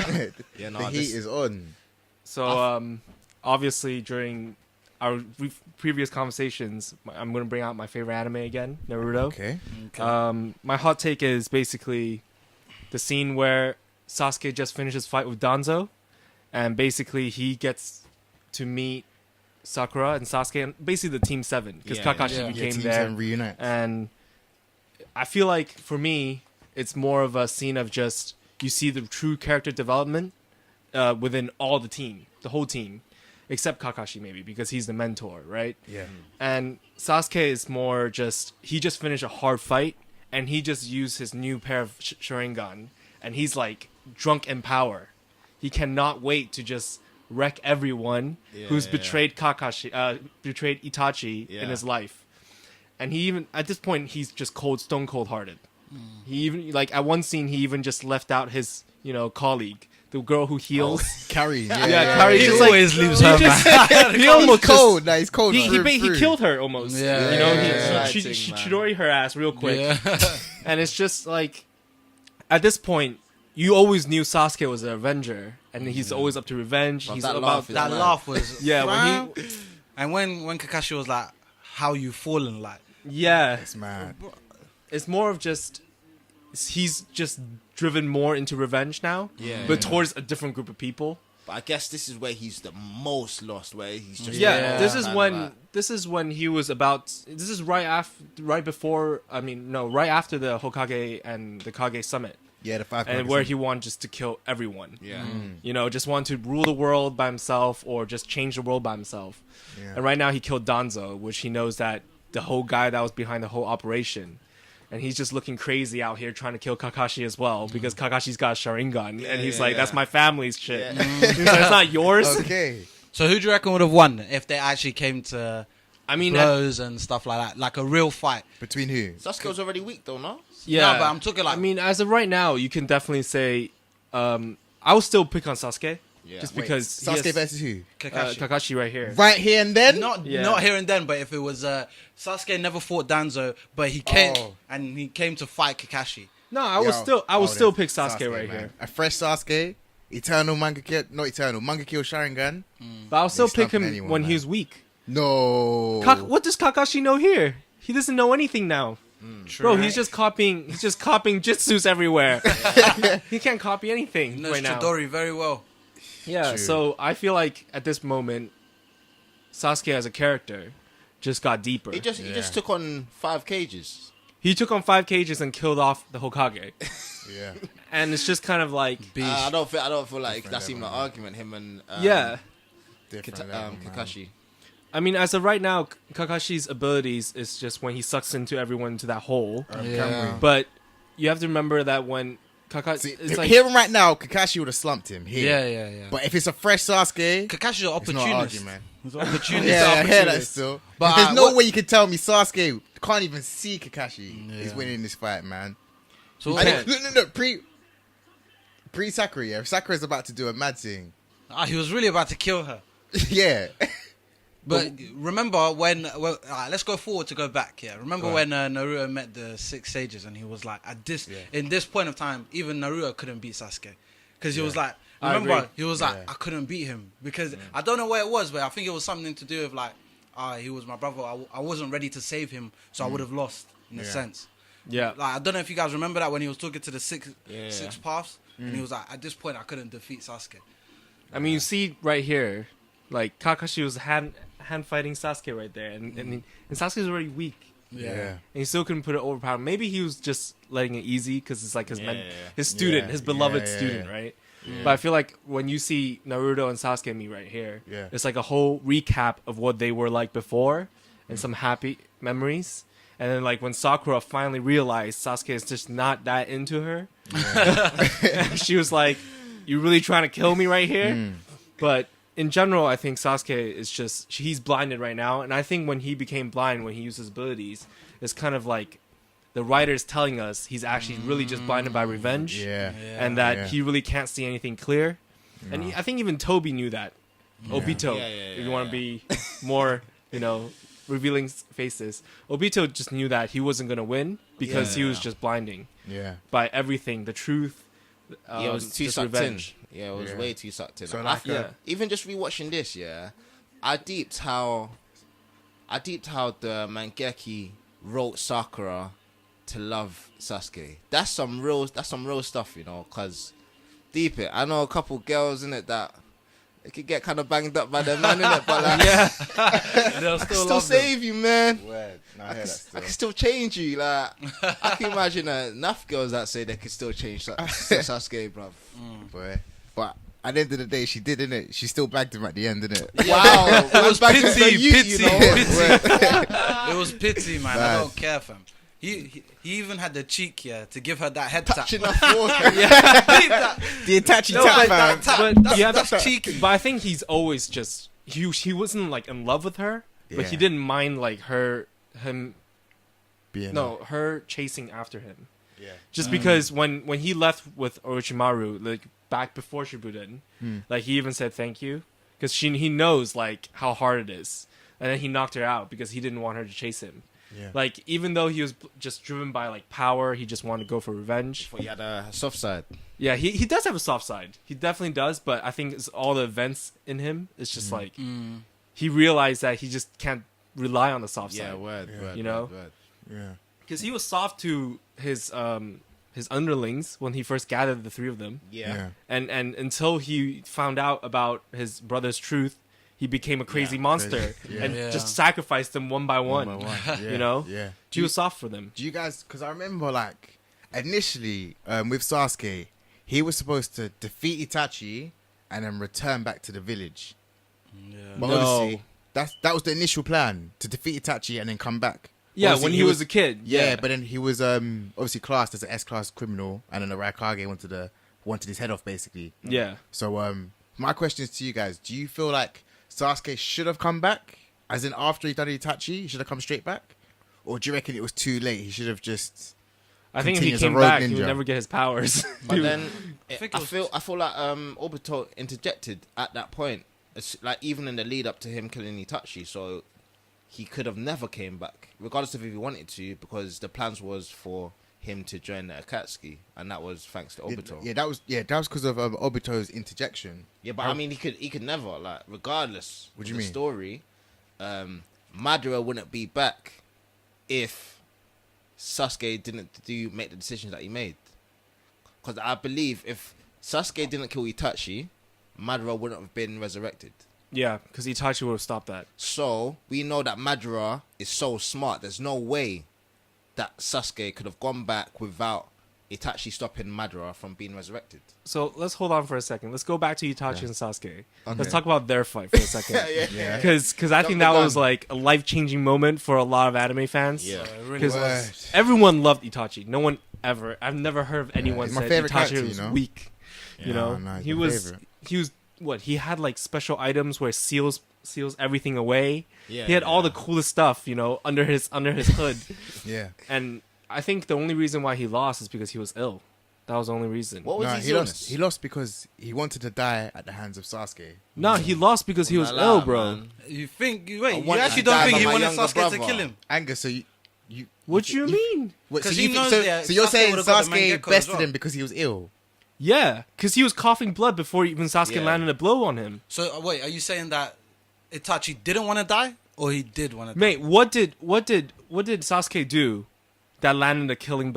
Yeah, no, the heat this- is on. So obviously during our previous conversations, I'm gonna bring out my favorite anime again, Naruto. Okay. My hot take is basically the scene where Sasuke just finished his fight with Danzo, and basically he gets to meet Sakura and Sasuke, and basically the Team 7, because Yeah, Kakashi yeah. became Team there. 7 reunite. And I feel like for me, it's more of a scene of just you see the true character development within all the whole team, except Kakashi maybe because he's the mentor, right? Yeah. And Sasuke is more just he just finished a hard fight and he just used his new pair of Sharingan and he's like drunk in power. He cannot wait to just wreck everyone who's betrayed betrayed Itachi in his life. And he even at this point he's just stone cold hearted. He even like at one scene he even just left out his colleague, the girl who heals. Carrie. Yeah, Carrie. He Just like- always leaves her back. he almost He's cold. Nah, he's cold. He through and he through. killed her almost. Yeah. You know, Yeah. she Exciting, man. chidori her ass real quick. Yeah. And it's just like, at this point, you always knew Sasuke was an Avenger, and he's always up to revenge. But He's that about laugh is That mad. laugh was yeah, and when Kakashi was like, "How you fallen?" Like, yeah. It's mad. It's more of just he's just driven more into revenge now, but towards a different group of people. But I guess this is where he's the most lost, where he's just Yeah, this is kind of when like- this is when he was about. This is right after right after the Hokage and the Kage summit, Yeah, the 5 and where he wanted just to kill everyone. Yeah. Just want to rule the world by himself or just change the world by himself. Yeah. And right now he killed Danzo, which he knows that the whole guy that was behind the whole operation. And he's just looking crazy out here trying to kill Kakashi as well because Kakashi's got a Sharingan. And he's like, that's my family's shit. He's like, it's not yours. Okay. so who do you reckon would have won if they actually came to I mean, blows and stuff like that, like a real fight? Between who? Sasuke's already weak though, no? yeah. No, but I'm talking like- I mean, as of right now, you can definitely say, I will still pick on Sasuke. Yeah. Just Wait, because Sasuke he has, versus who? Kakashi. Kakashi right here. Right here and then? Not Yeah. not here and then, but if it was Sasuke never fought Danzo, but he came Oh. and he came to fight Kakashi. No, I Yo, will still then pick Sasuke right man. here. A fresh Sasuke, eternal Manga Kill, not eternal, Manga Kill Sharingan. But I'll still He's pick him slumping anyone, when man. he's weak. No. What does Kakashi know here? He doesn't know anything now. Bro, he's just copying jutsus everywhere. He can't copy anything Knows right now. Chidori very well. Yeah, True. so I feel like at this moment, Sasuke as a character just got deeper. He just took on 5 cages. He took on 5 cages and killed off the Hokage. Yeah. And it's just kind of like, I don't feel like Different that's even an level, man. argument. Him and yeah. Different level, man. Kakashi. I mean, as of right now, Kakashi's abilities is just when he sucks into everyone into that hole. Camry. But you have to remember that when Kakashi, See, it's like, hear him right now, Kakashi would have slumped him here. Yeah. But if it's a fresh Sasuke, Kakashi's an it's not opportunist. argument. He's an opportunist. Yeah, I hear that opportunist. still. But, But there's no what- way you can tell me Sasuke can't even see Kakashi is winning this fight, man. So And what- look, pre Sakura, yeah. If Sakura's about to do a mad thing, he was really about to kill her. yeah. But remember when? Well, let's go forward to go back. Yeah, remember when Naruto met the 6 sages, and he was like, in this point of time, even Naruto couldn't beat Sasuke, because he was like, remember, he was like, I couldn't beat him because I don't know where it was, but I think it was something to do with like, he was my brother. I wasn't ready to save him, so I would have lost in a sense. Yeah. Like I don't know if you guys remember that when he was talking to the six paths, and he was like, at this point, I couldn't defeat Sasuke. I mean, you see right here, like Kakashi was hand fighting Sasuke right there, and Sasuke's already weak. Yeah. And he still couldn't put it overpowered. Maybe he was just letting it easy because it's like his student, his beloved student, right? Yeah. But I feel like when you see Naruto and Sasuke meet right here, it's like a whole recap of what they were like before and some happy memories. And then like when Sakura finally realized Sasuke is just not that into her, she was like, "You really trying to kill me right here?" But in general, I think Sasuke is he's blinded right now. And I think when he became blind, when he used his abilities, it's kind of like the writer's telling us he's actually really just blinded by revenge. And that he really can't see anything clear. No. And I think even Toby knew that. Obito, if you want to be more, revealing faces. Obito just knew that he wasn't going to win because he was just blinding by everything, the truth. It was too sucked in. Yeah, it was way too sucked in. So like, even just rewatching this, I deeped how the Mangeki wrote Sakura to love Sasuke. That's some real stuff, because deep it. I know a couple girls in it that they could get kind of banged up by their man in it, but like, they'll I can still save you, man. I can still change you. Like, I can imagine enough girls that say they could still change Sasuke, bruv. Boy. But at the end of the day, she did, innit? She still bagged him at the end, innit? Wow. It was pity. Pity. It was pity, man. I don't care, fam. He even had the cheek, to give her that head tap. Touching her forehead. The Itachi tap, man. That's cheeky. But I think he's always just he wasn't like in love with her, but he didn't mind like her chasing after him. Yeah. Just because when he left with Orochimaru, like back before Shippuden, like he even said thank you because he knows like how hard it is, and then he knocked her out because he didn't want her to chase him. Yeah. Like even though he was just driven by like power, he just wanted to go for revenge. But he had a soft side. Yeah, he does have a soft side. He definitely does, but I think it's all the events in him. It's just like he realized that he just can't rely on the soft side. Word, Yeah. Because he was soft to his underlings when he first gathered the 3 of them. Yeah. And until he found out about his brother's truth, he became a crazy monster and just sacrificed them one by one. Yeah. He was soft for them. Do you guys? Because I remember like initially with Sasuke, he was supposed to defeat Itachi and then return back to the village. Yeah. But obviously, that was the initial plan, to defeat Itachi and then come back. Yeah, obviously, when he was a kid. Yeah, but then he was obviously classed as an S-class criminal, and then the Raikage wanted his head off, basically. Yeah. So my question is to you guys: do you feel like Sasuke should have come back, as in after he done Itachi, he should have come straight back, or do you reckon it was too late? He should have just. I think if he came back, he would never get his powers. But then I feel like Obito interjected at that point. It's like even in the lead up to him killing Itachi, so he could have never came back, regardless of if he wanted to, because the plans was for him to join the Akatsuki, and that was thanks to Obito. That was because of Obito's interjection. Yeah, but I mean, he could never, like, regardless of the story, Madara wouldn't be back if Sasuke didn't make the decisions that he made. Because I believe if Sasuke didn't kill Itachi, Madara wouldn't have been resurrected. Yeah, because Itachi would have stopped that. So we know that Madara is so smart. There's no way that Sasuke could have gone back without Itachi stopping Madara from being resurrected. So let's hold on for a second. Let's go back to Itachi and Sasuke. Okay. Let's talk about their fight for a second. Because I think that was like a life-changing moment for a lot of anime fans. Yeah, because everyone loved Itachi. No one ever. I've never heard of anyone say Itachi was weak. He was what? He had like special items where seals everything away. Yeah, he had all the coolest stuff, under his hood. Yeah. And I think the only reason why he lost is because he was ill. That was the only reason. What was No, his he illness? lost. He lost because he wanted to die at the hands of Sasuke. No, he lost because he was ill, bro. Man. You think? I Wait, you wanted actually to don't die think by he my wanted younger Sasuke brother. to kill him? Angus, so you What you mean? what, so Because you he think- knows so, that so you're Sasuke saying would've got the Sasuke Mangekyo as bested well. him because he was ill? Yeah, because he was coughing blood before even Sasuke Yeah. landed a blow on him. So wait, are you saying that Itachi didn't want to die, or he did want to die? Mate, what did Sasuke do that landed a killing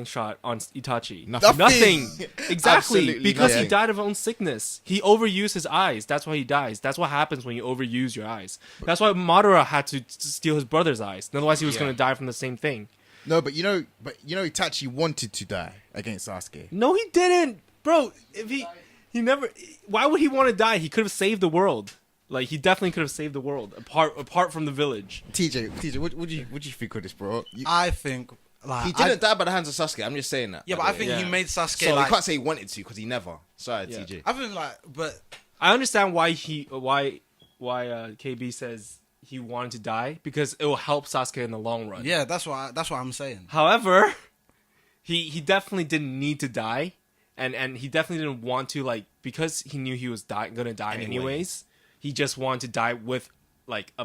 shot on Itachi? Nothing. Exactly. Absolutely Because he nothing. died of own sickness. He overused his eyes. That's why he dies. That's what happens when you overuse your eyes. That's why Madara had to steal his brother's eyes. Otherwise, he was going to die from the same thing. No, but you know Itachi wanted to die against Sasuke. No, he didn't, bro. If he never. Why would he want to die? He could have saved the world. Like, he definitely could have saved the world apart from the village. TJ, what do you think of this, bro? I think like He didn't die by the hands of Sasuke. I'm just saying that. Yeah, but I think he made Sasuke So like. you can't say he wanted to because he never. Sorry, Yeah. TJ. I think like, but I understand why KB says he wanted to die because it will help Sasuke in the long run. yeah, that's what I'm saying. However, he definitely didn't need to die, and he definitely didn't want to, like, because he knew he was gonna die anyways. He just wanted to die with like a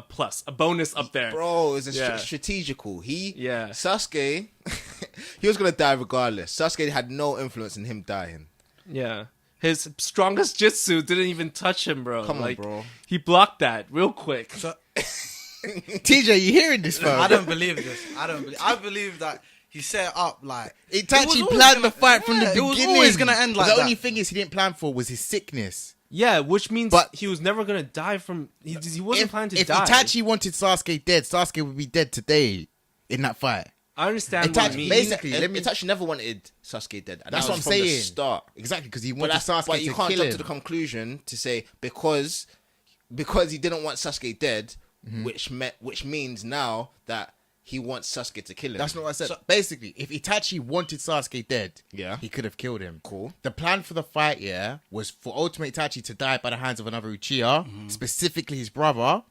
bonus up there. Bro, it's Yeah. strategical. Yeah. Sasuke, he was gonna die regardless. Sasuke had no influence in him dying. Yeah. His strongest jutsu didn't even touch him, bro. Come on, like, bro. He blocked that real quick. So TJ, you hearing this, fam? I don't believe this. I believe that he set up like it was Itachi always planned gonna- the fight from the yeah, beginning. It was always gonna end like the that. only thing is he didn't plan for was his sickness. Yeah, which means But- he was never gonna die from. He wasn't planning to if die. Itachi wanted Sasuke dead, Sasuke would be dead today in that fight. I understand what Itachi- you mean. basically- let me- Itachi never wanted Sasuke dead. And That's that what was I'm from the saying. start. Exactly, because he But, wanted Sasuke but you to can't kill jump him. to the conclusion to say because he didn't want Sasuke dead, which means now that he wants Sasuke to kill him. That's not what I said. Basically, if Itachi wanted Sasuke dead, Yeah. he could have killed him. Cool. The plan for the fight, was for Ultimate Itachi to die by the hands of another Uchiha, specifically his brother.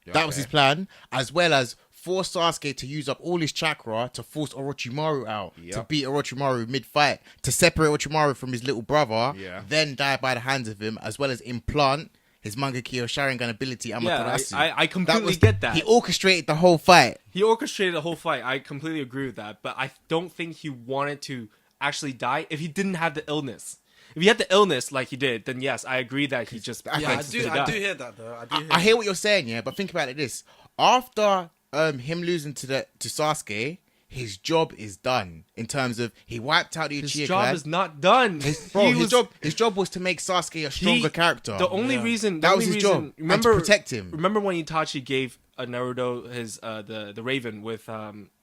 That was his plan, as well as force Sasuke to use up all his chakra to force Orochimaru out, to Yep. beat Orochimaru mid-fight, to separate Orochimaru from his little brother, Yeah. then die by the hands of him, as well as implant his Mangekyo Sharingan ability Amaterasu. I completely get that. He orchestrated the whole fight. He orchestrated the whole fight. I completely agree with that. But I don't think he wanted to actually die if he didn't have the illness. If he had the illness like he did, then yes, I agree that he just yeah, I wanted to do die. hear that though. I hear what you're saying, yeah, but think about it this. After him losing to Sasuke, his job is done in terms of he wiped out the His Uchiha job clan. is not done. Bro, He his job was to make Sasuke a stronger character. The only reason That was his job, and to Remember, protect him. Remember when Itachi gave Naruto his the Raven with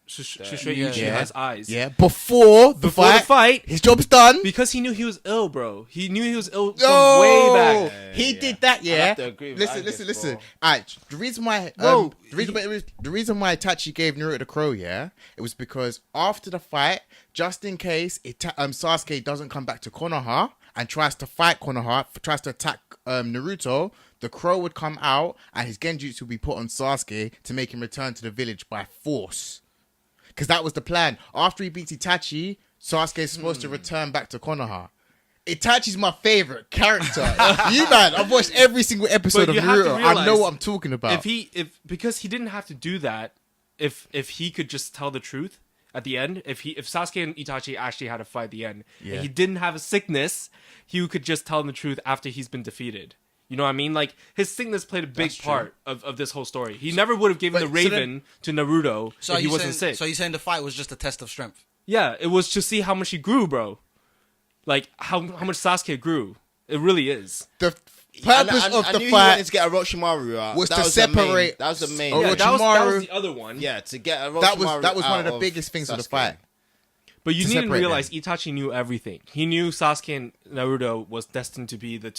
Shisui Yeah. Uchiha's eyes? Yeah, before the Before the fight, fight, his job's done. because he knew he was ill, bro. He knew he was ill from No, way back. he Yeah. did that. Yeah, have to agree with Angus, listen. bro. Alright, the reason why, Bro, the reason why Itachi gave Naruto the crow, it was because after the fight, just in case Sasuke doesn't come back to Konoha and tries to fight Konoha, tries to attack Naruto, the crow would come out and his genjutsu would be put on Sasuke to make him return to the village by force. Because that was the plan. After he beats Itachi, Sasuke is supposed to return back to Konoha. Itachi's my favorite character. You man, I've watched every single episode But of you have to Naruto. I realize, know what I'm talking about. Because he didn't have to do that, if he could just tell the truth at the end, if Sasuke and Itachi actually had a fight at the end, Yeah. and he didn't have a sickness, he could just tell them the truth after he's been defeated. You know what I mean? Like, his sickness played a big That's part of this whole story. He never would have given the But- so Raven to Naruto So if he you wasn't saying, sick. So you saying the fight was just a test of strength? Yeah, it was to see how much he grew, bro. Like, how much Sasuke grew. It really is. The purpose of I the knew he fight wanted to get Orochimaru out. was That to was the main- separate- That was the main. Oh, Yeah, that was Orochimaru- the other one. Yeah, to get Orochimaru that was one out of the biggest things of the Sasuke. fight. But you to need to separate realize Itachi knew everything. He knew Sasuke and Naruto was destined to be the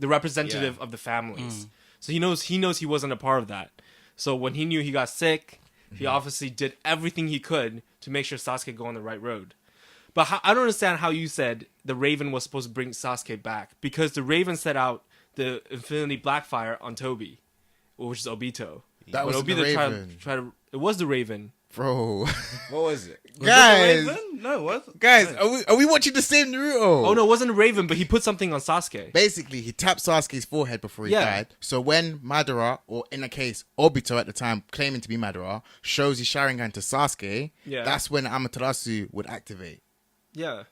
representative of the families. So he knows he wasn't a part of that. So when he knew he got sick, he obviously did everything he could to make sure Sasuke go on the right road. But I don't understand how you said the Raven was supposed to bring Sasuke back, because the Raven set out the Infinity Blackfire on Toby, which is Obito. That When was the Obito Raven. tried to, it was the Raven. Bro, What was it? Was it guys, the Raven? No, what? guys, No. are we watching the same Naruto? Oh no, it wasn't a Raven, but he put something on Sasuke. Basically, he tapped Sasuke's forehead before he Yeah. died. So when Madara, or in a case, Obito at the time, claiming to be Madara, shows his Sharingan to Sasuke, Yeah. that's when Amaterasu would activate. Yeah.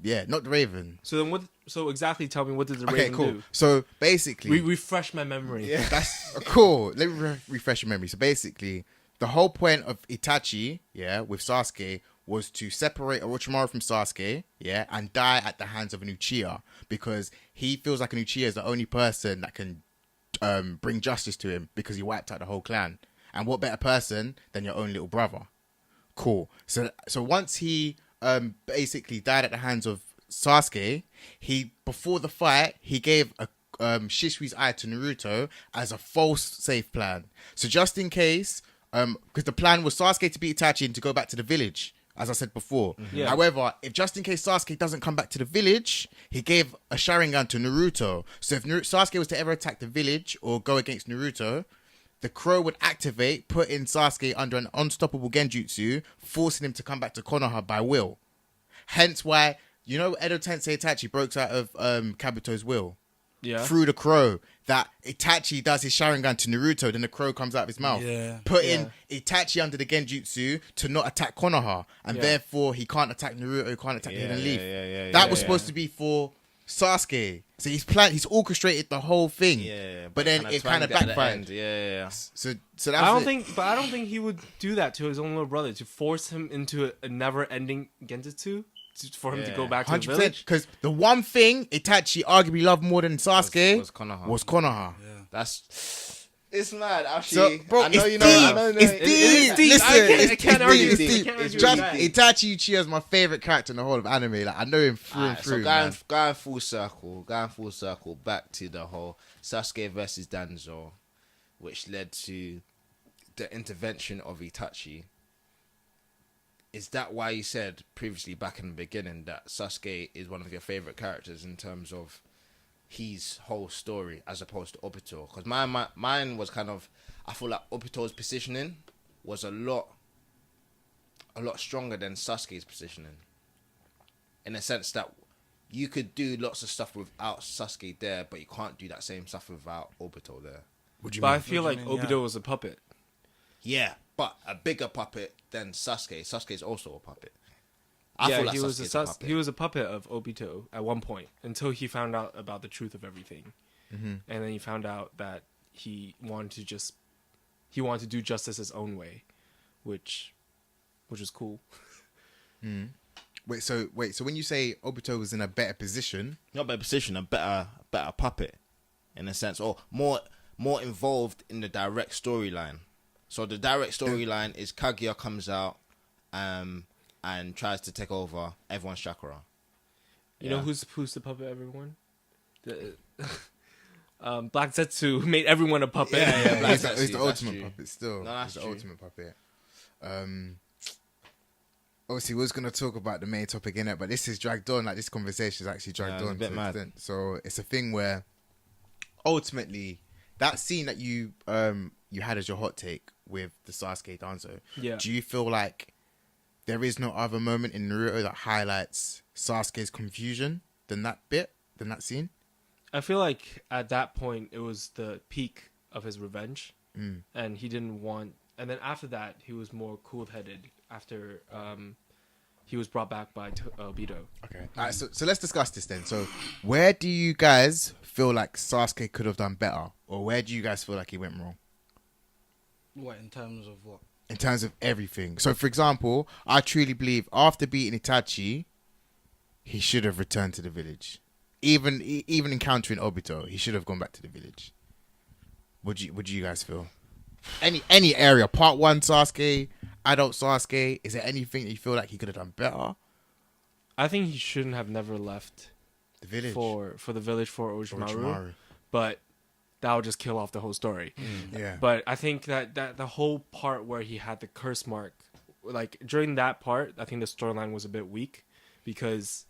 Yeah, not the Raven. So then what? So exactly, tell me what did the Okay, Raven cool. do? So basically, Refresh my memory. Yeah. that's cool. Let me refresh your memory. So basically, the whole point of Itachi, yeah, with Sasuke was to separate Orochimaru from Sasuke, yeah, and die at the hands of an Uchiha because he feels like an Uchiha is the only person that can bring justice to him because he wiped out the whole clan. And what better person than your own little brother? Cool. So once he basically died at the hands of Sasuke, he before the fight he gave a Shisui's eye to Naruto as a false safe plan. So just in case, because the plan was Sasuke to beat Itachi and to go back to the village, as I said before. Yeah. However, if just in case Sasuke doesn't come back to the village, he gave a Sharingan to Naruto. So if Sasuke was to ever attack the village or go against Naruto, the crow would activate, put in Sasuke under an unstoppable genjutsu, forcing him to come back to Konoha by will. Hence why, you know, Edo Tensei Itachi broke out of Kabuto's will. Yeah. Through the crow, that Itachi does his Sharingan to Naruto, then the crow comes out of his mouth. Yeah. Putting Itachi under the genjutsu to not attack Konoha, and Yeah. therefore he can't attack Naruto, he can't attack the Hidden Leaf. yeah, That was supposed to be for Sasuke. So he's orchestrated the whole thing. Yeah, but then it kind of twanged at the backfired. end. Yeah. So that's I don't think he would do that to his own little brother to force him into a never-ending genjutsu for him to go back to the 100%. village. Because the one thing Itachi arguably loved more than Sasuke Was Konoha. was Konoha. Yeah. That's it's mad. So, Actually, bro, I know it's you know. deep. I know, It's it- deep. it's deep. Listen, I can't- it's I can't deep. argue It's with you. I deep. can't It's argue just with you. Itachi Uchiha is my favorite character in the whole of anime. Like I know him through and Alright, through. so man. going full circle, back to the whole Sasuke versus Danzo, which led to the intervention of Itachi. Is that why you said previously back in the beginning that Sasuke is one of your favorite characters in terms of his whole story as opposed to Obito? Because mine was kind of, I feel like Obito's positioning was a lot stronger than Sasuke's positioning. In a sense that you could do lots of stuff without Sasuke there, but you can't do that same stuff without Obito there. What do you But I mean? feel What like do you mean? Obito was a puppet. Yeah, but a bigger puppet than Sasuke. Sasuke's also a puppet. I Yeah, feel like he was Sasuke's a puppet. he was a puppet of Obito at one point until he found out about the truth of everything, and then he found out that he wanted to do justice his own way, which was cool. Wait, so when you say Obito was in a better position, Not better position, a better puppet, in a sense, or more involved in the direct storyline. So the direct storyline is Kaguya comes out, and tries to take over everyone's chakra. You know who's the puppet? Everyone. Black Zetsu made everyone a puppet. Yeah, Black he's the Zetsu, that's ultimate true. puppet still. No, that's He's the true. ultimate puppet. Obviously, we was going to talk about the main topic in it, but this is dragged on. Like, this conversation is actually dragged it's a on bit to an mad. extent. So it's a thing where, ultimately, that scene that you had as your hot take with the Sasuke Danzo, Yeah. do you feel like there is no other moment in Naruto that highlights Sasuke's confusion than that scene? I feel like at that point it was the peak of his revenge, and he didn't want. And then after that, he was more cool-headed after he was brought back by Obito. Okay. All right, so let's discuss this then. So where do you guys feel like Sasuke could have done better? Or where do you guys feel like he went wrong? What, in terms of what? In terms of everything. So, for example, I truly believe after beating Itachi, he should have returned to the village. Even encountering Obito, he should have gone back to the village. Would you guys feel? Any area, part 1 Sasuke, adult Sasuke, is there anything that you feel like he could have done better? I think he shouldn't have never left The village. for the village for Orochimaru, Orochimaru. but that would just kill off the whole story. Yeah. But I think that the whole part where he had the curse mark, like during that part, I think the storyline was a bit weak because,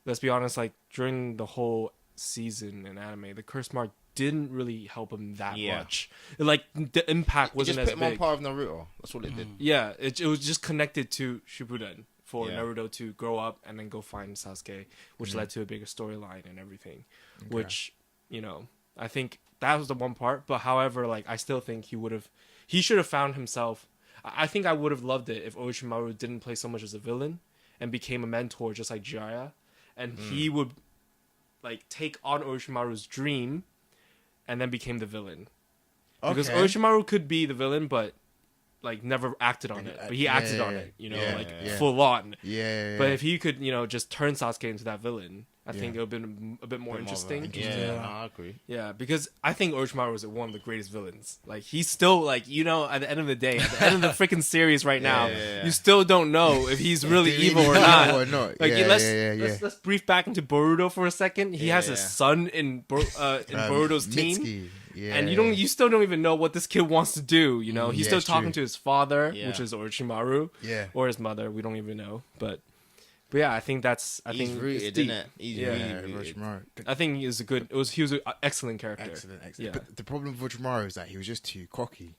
let's be honest, like during the whole season in anime, the curse mark didn't really help him that Yeah. much. Like the impact It wasn't just as put him on big. par with Naruto. That's all it did. Yeah, it was just connected to Shippuden for Yeah. Naruto to grow up and then go find Sasuke, which led to a bigger storyline and everything. Which, you know, I think that was the one part. But however, like I still think he should have found himself. I think I would have loved it if Orochimaru didn't play so much as a villain and became a mentor just like Jiraiya, and he would like take on Orochimaru's dream and then became the villain. Because Okay. Orochimaru could be the villain, but like never acted on it. But he acted on it, you know, full on. Yeah. But if he could, you know, just turn Sasuke into that villain, I think it would have been a bit more interesting. Yeah, no, I agree. Yeah, because I think Orochimaru was one of the greatest villains. Like, he's still, like, you know, at the end of the day, at the end of the freaking series right now, you still don't know if he's really evil or not. Like, let's brief back into Boruto for a second. He has a son in Boruto's team. Mitsuki. Yeah. And you still don't even know what this kid wants to do, you know? He's Yeah, still it's talking true. to his father, Yeah. which is Orochimaru. Yeah. Or his mother, we don't even know. But yeah, I think He's it's rooted, deep. isn't it? He's Yeah. really rooted. Orochimaru. I think he was an excellent character. Excellent. Yeah. But the problem with Orochimaru is that he was just too cocky.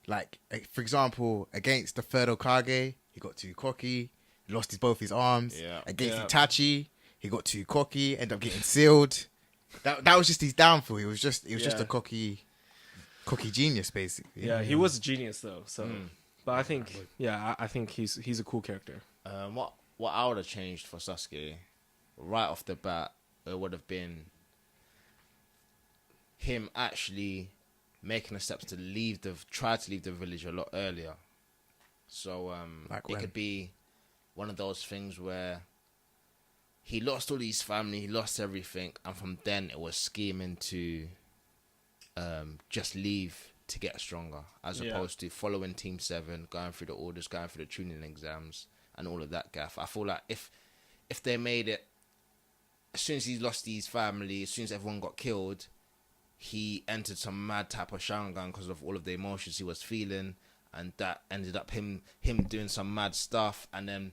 Like, for example, against the third Hokage, he got too cocky. He lost both his arms. Yeah. Against Yeah. Itachi, he got too cocky. Ended up getting sealed. That was just his downfall. He was just Yeah. a cocky genius, basically. Yeah, he was a genius though. So, but I think, I think he's a cool character. What I would have changed for Sasuke, right off the bat, it would have been him actually making the steps to try to leave the village a lot earlier. So Like it when? could be one of those things where he lost all his family, he lost everything, and from then it was scheming to just leave to get stronger, as opposed to following Team 7, going through the orders, going through the tuning exams, and all of that gaff. I feel like if they made it, as soon as he lost his family, as soon as everyone got killed, he entered some mad type of Sharingan because of all of the emotions he was feeling, and that ended up him doing some mad stuff, and then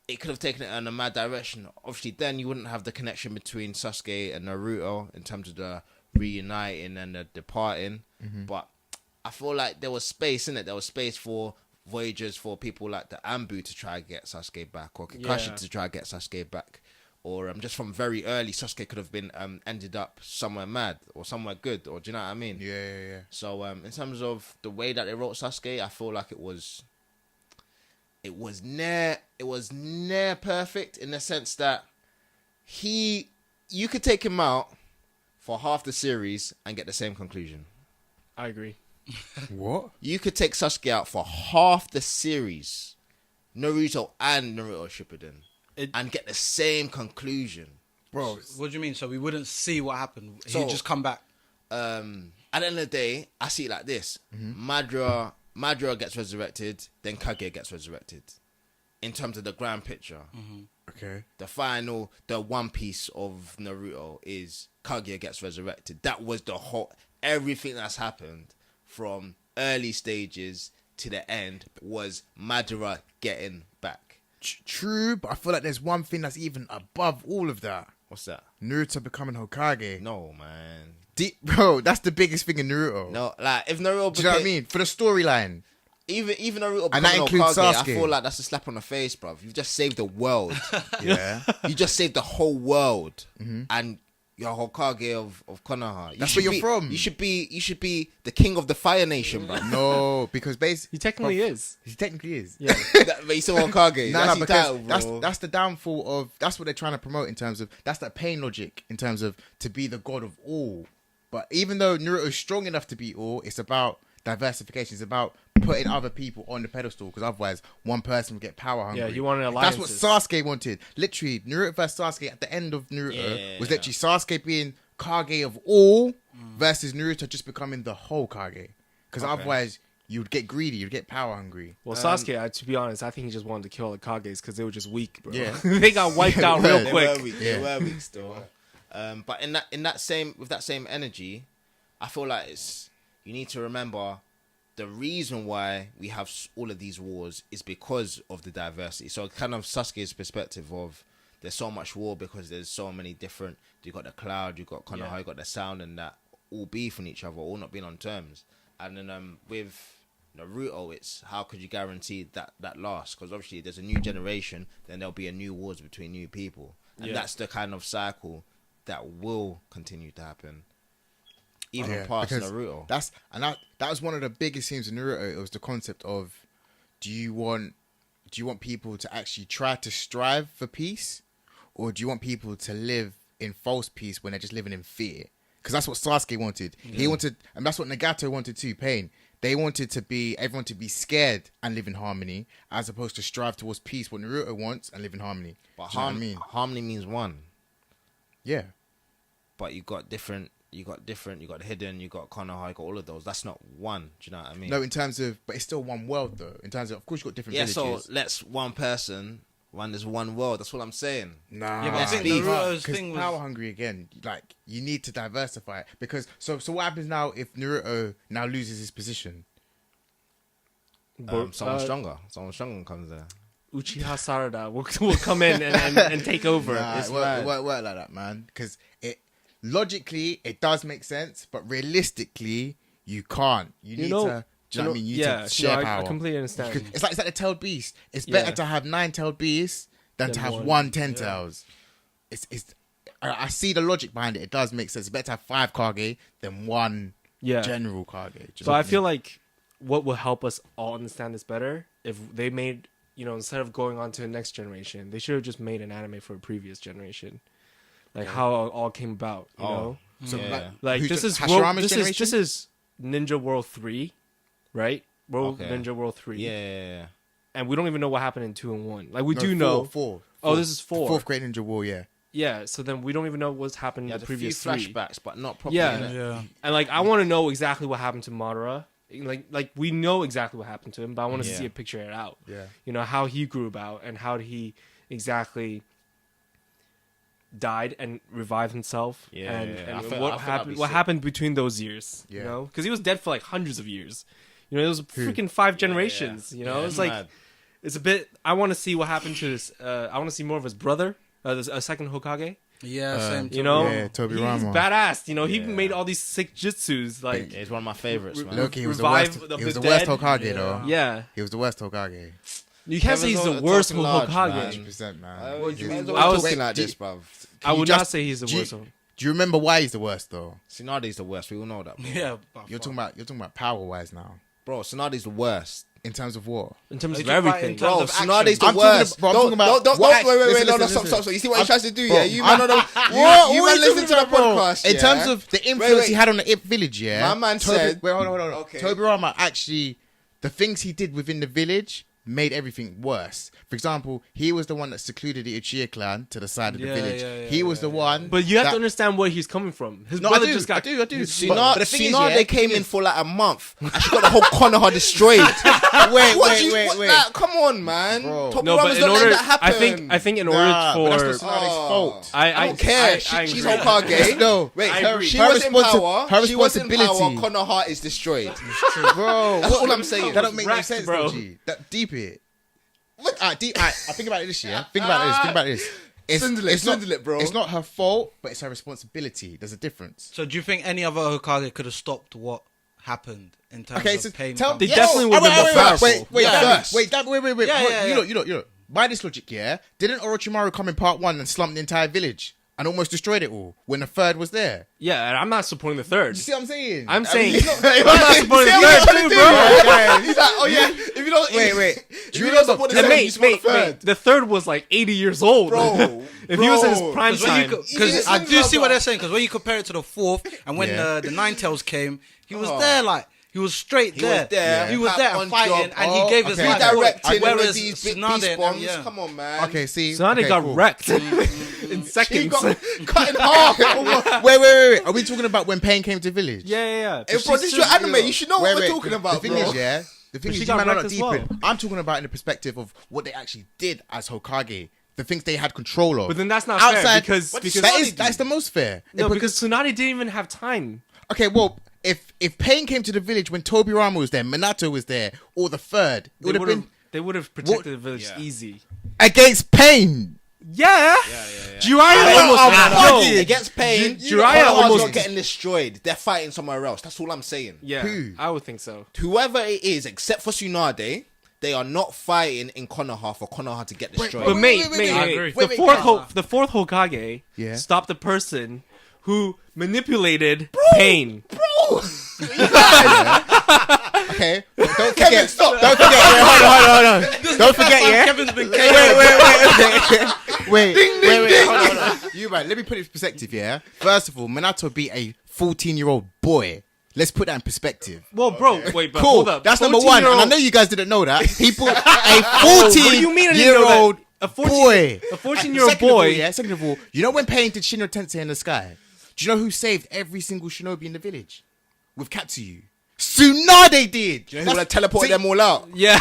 it could have taken it in a mad direction. Obviously, then you wouldn't have the connection between Sasuke and Naruto in terms of the reuniting and the departing. But I feel like there was space in it. There was space for voyagers, for people like the Ambu to try and get Sasuke back, or Kakashi to try and get Sasuke back, or just from very early, Sasuke could have been ended up somewhere mad or somewhere good, or do you know what I mean? Yeah. So in terms of the way that they wrote Sasuke, I feel like it was near perfect in the sense that you could take him out for half the series and get the same conclusion. I agree. What? You could take Sasuke out for half the series, Naruto and Naruto Shippuden, and get the same conclusion. Bro, What do you mean? So we wouldn't see what happened. So- He'd just come back. At the end of the day, I see it like this: Madara gets resurrected, then Kage gets resurrected. In terms of the grand picture, okay. the One Piece of Naruto is Kage gets resurrected. That was everything that's happened from early stages to the end was Madara getting back. True, but I feel like there's one thing that's even above all of that. What's that? Naruto becoming Hokage. No, man. Bro, that's the biggest thing in Naruto. No, like if Naruto Do you know what I mean? For the storyline. Even Naruto And that becoming includes Hokage, I Sasuke. feel like that's a slap on the face, bruv. You've just saved the world. Yeah. You just saved the whole world, and you're Hokage of Konoha. That's where you're from. You should be the king of the Fire Nation, bro. No, because He technically is. He technically is. Yeah. But he's still Hokage. No, That's his because title, bro. that's the downfall of. That's what they're trying to promote in terms of. That's that pain logic in terms of to be the god of all. But even though Naruto is strong enough to be all, it's about diversification. It's about putting other people on the pedestal, because otherwise one person will get power hungry. Yeah, he wanted That's what alliances. Sasuke wanted. Literally, Naruto versus Sasuke at the end of Naruto was literally Sasuke being Kage of all versus Naruto just becoming the whole Kage. Because otherwise you'd get greedy, you'd get power hungry. Well, Sasuke, to be honest, I think he just wanted to kill the Kages because they were just weak, bro. Yeah. They got wiped out They real were. quick. They were weak still. But with that same energy, I feel like you need to remember the reason why we have all of these wars is because of the diversity. So kind of Sasuke's perspective of there's so much war because there's so many different. You got the cloud, you got Konoha, you got the sound, and that all beefing each other, all not being on terms. And then with Naruto, it's how could you guarantee that lasts? Because obviously there's a new generation, then there'll be a new wars between new people, and that's the kind of cycle that will continue to happen, even past Naruto. That was one of the biggest themes in Naruto. It was the concept of, do you want people to actually try to strive for peace, or do you want people to live in false peace when they're just living in fear? Because that's what Sasuke wanted. He wanted, and that's what Nagato wanted too. Pain. They wanted everyone to be scared and live in harmony, as opposed to strive towards peace. What Naruto wants and live in harmony. But harmony means one. Yeah. But you got hidden, you got Konoha, you got all of those. That's not one. Do you know what I mean? No, but it's still one world though. In terms of course, you got different villages. So let's one person run this one world. That's what I'm saying. Nah. Yeah, but I think Naruto's thing was power hungry again. Like, you need to diversify it because so what happens now if Naruto now loses his position? Someone stronger comes there. Uchiha Sarada will come in and take over. Nah, it won't work like that, man. Because logically it does make sense, but realistically you can't. You need to. Do you know what I mean? You need to share power. I completely understand. It's like the tailed beast. It's better to have 9 tailed beasts than to have one 10 tails. I see the logic behind it. It does make sense. It's better to have 5 Kage than one general Kage. So I feel like what will help us all understand this better if they made, instead of going on to the next generation, they should have just made an anime for a previous generation, like how it all came about. You know, so like this is Ninja World 3. Right? Ninja World 3. Yeah. And we don't even know what happened in 2 and 1. Like, we do know. 4. Oh, this is 4. 4th Great Ninja War, yeah. Yeah, so then we don't even know what's happened in the previous 3. Flashbacks, but not properly. Yeah. And, like, I want to know exactly what happened to Madara. Like we know exactly what happened to him, but I want to see a picture it out. Yeah. How he grew about and how he exactly died and revived himself. And what happened between those years. Yeah. Because he was dead for, like, hundreds of years. It was freaking 5 generations. It's like mad. It's a bit. I want to see what happened to this. I want to see more of his brother, a second Hokage. Yeah, same. Tobirama. He's badass. He made all these sick jutsus. Like, he's one of my favorites. Man. Look, he was the worst Hokage though. Yeah, he was the worst Hokage. You can't say he's the worst Hokage. 100%, man. I was talking like this, bruv. I would not say he's the worst. Do you remember why he's the worst though? Tsunade's the worst. We all know that. Bro. Yeah, you're talking about power wise now. Bro, Tsunade's the worst. In terms of what? In terms of everything. Bro, Tsunade's the worst. Don't, wait, no, stop. You see what he tries to do, yeah? You man listen to the podcast, in terms of the influence he had on the Ip village, yeah? My man said... Wait, hold on. Okay. Tobirama actually... The things he did within the village made everything worse. For example, he was the one that secluded the Uchiha clan to the side of the village. He was the one... But you have to understand where he's coming from. His brother just got... I do. Tsunade came in for like a month and she got the whole Konoha destroyed. Wait. Come on, man. Tobirama's not letting that happen. I think in order for... That's not Tsunade's fault. I don't care. She's Hokage. No. Wait, she was in power. Her responsibility. Konoha is destroyed. Bro. That's all I'm saying. That don't make no sense, bro. That deep it. I think about it this year. Think about this. Swindle it, bro. It's not her fault, but it's her responsibility. There's a difference. So do you think any other Hokage could have stopped what happened in terms of pain? They definitely would have been more powerful. Wait. You know. By this logic, yeah, didn't Orochimaru come in part 1 and slump the entire village and almost destroyed it all when the 3rd was there? Yeah, and I'm not supporting the 3rd. You see what I'm saying? I'm saying I'm not supporting the 3rd too, bro. He's like, oh yeah. If you don't, wait. Do you remember what the 3rd was like 80 years old, bro? If he was in his prime time, because I do see what they're saying. Because when you compare it to the 4th, and when the Nine Tails came, he was there like. He was straight there. He was there and fighting, and he gave his life. Redirecting these beast bombs. Come on, man. Okay, see. Tsunade got wrecked in seconds. He got cut in half. Wait. Are we talking about when Pain came to village? Yeah. Hey, bro, this is your anime. You should know what we're talking about, The thing is, you got might not wrecked deep as in. I'm talking about in the perspective of what they actually did as Hokage. The things they had control of. But then that's not fair because that's the most fair. No, because Tsunade didn't even have time. Okay, well, if Pain came to the village when Tobirama was there, Minato was there, or the 3rd, it would have been... They would have protected the village easy. Against Pain! Yeah. Jiraiya Almost yo, against Pain. Jiraiya Konoha's almost not getting destroyed. They're fighting somewhere else. That's all I'm saying. Yeah, Who? I would think so. Whoever it is, except for Tsunade, they are not fighting in Konoha for Konoha to get destroyed. But mate, I agree. the fourth Hokage Yeah. stopped the person who manipulated Pain. Bro, Okay, don't forget. Kevin, stop. Don't forget. Hold on. Don't forget, yeah. Kevin's been Wait. Hold on. You man, let me put it in perspective, yeah. First of all, Minato beat a 14-year-old boy. Let's put that in perspective. Well, bro, wait, but Cool. hold up. That's number one. And I know you guys didn't know that. People, a What do you mean I didn't know 14-year-old that? A 14 boy. a 14-year-old Second of all, boy. yeah. Second of all, you know when Pain did Shinra Tensei in the sky? Do you know who saved every single shinobi in the village? With Katsuyu. Tsunade did. you know who would have teleported them all out? Yeah.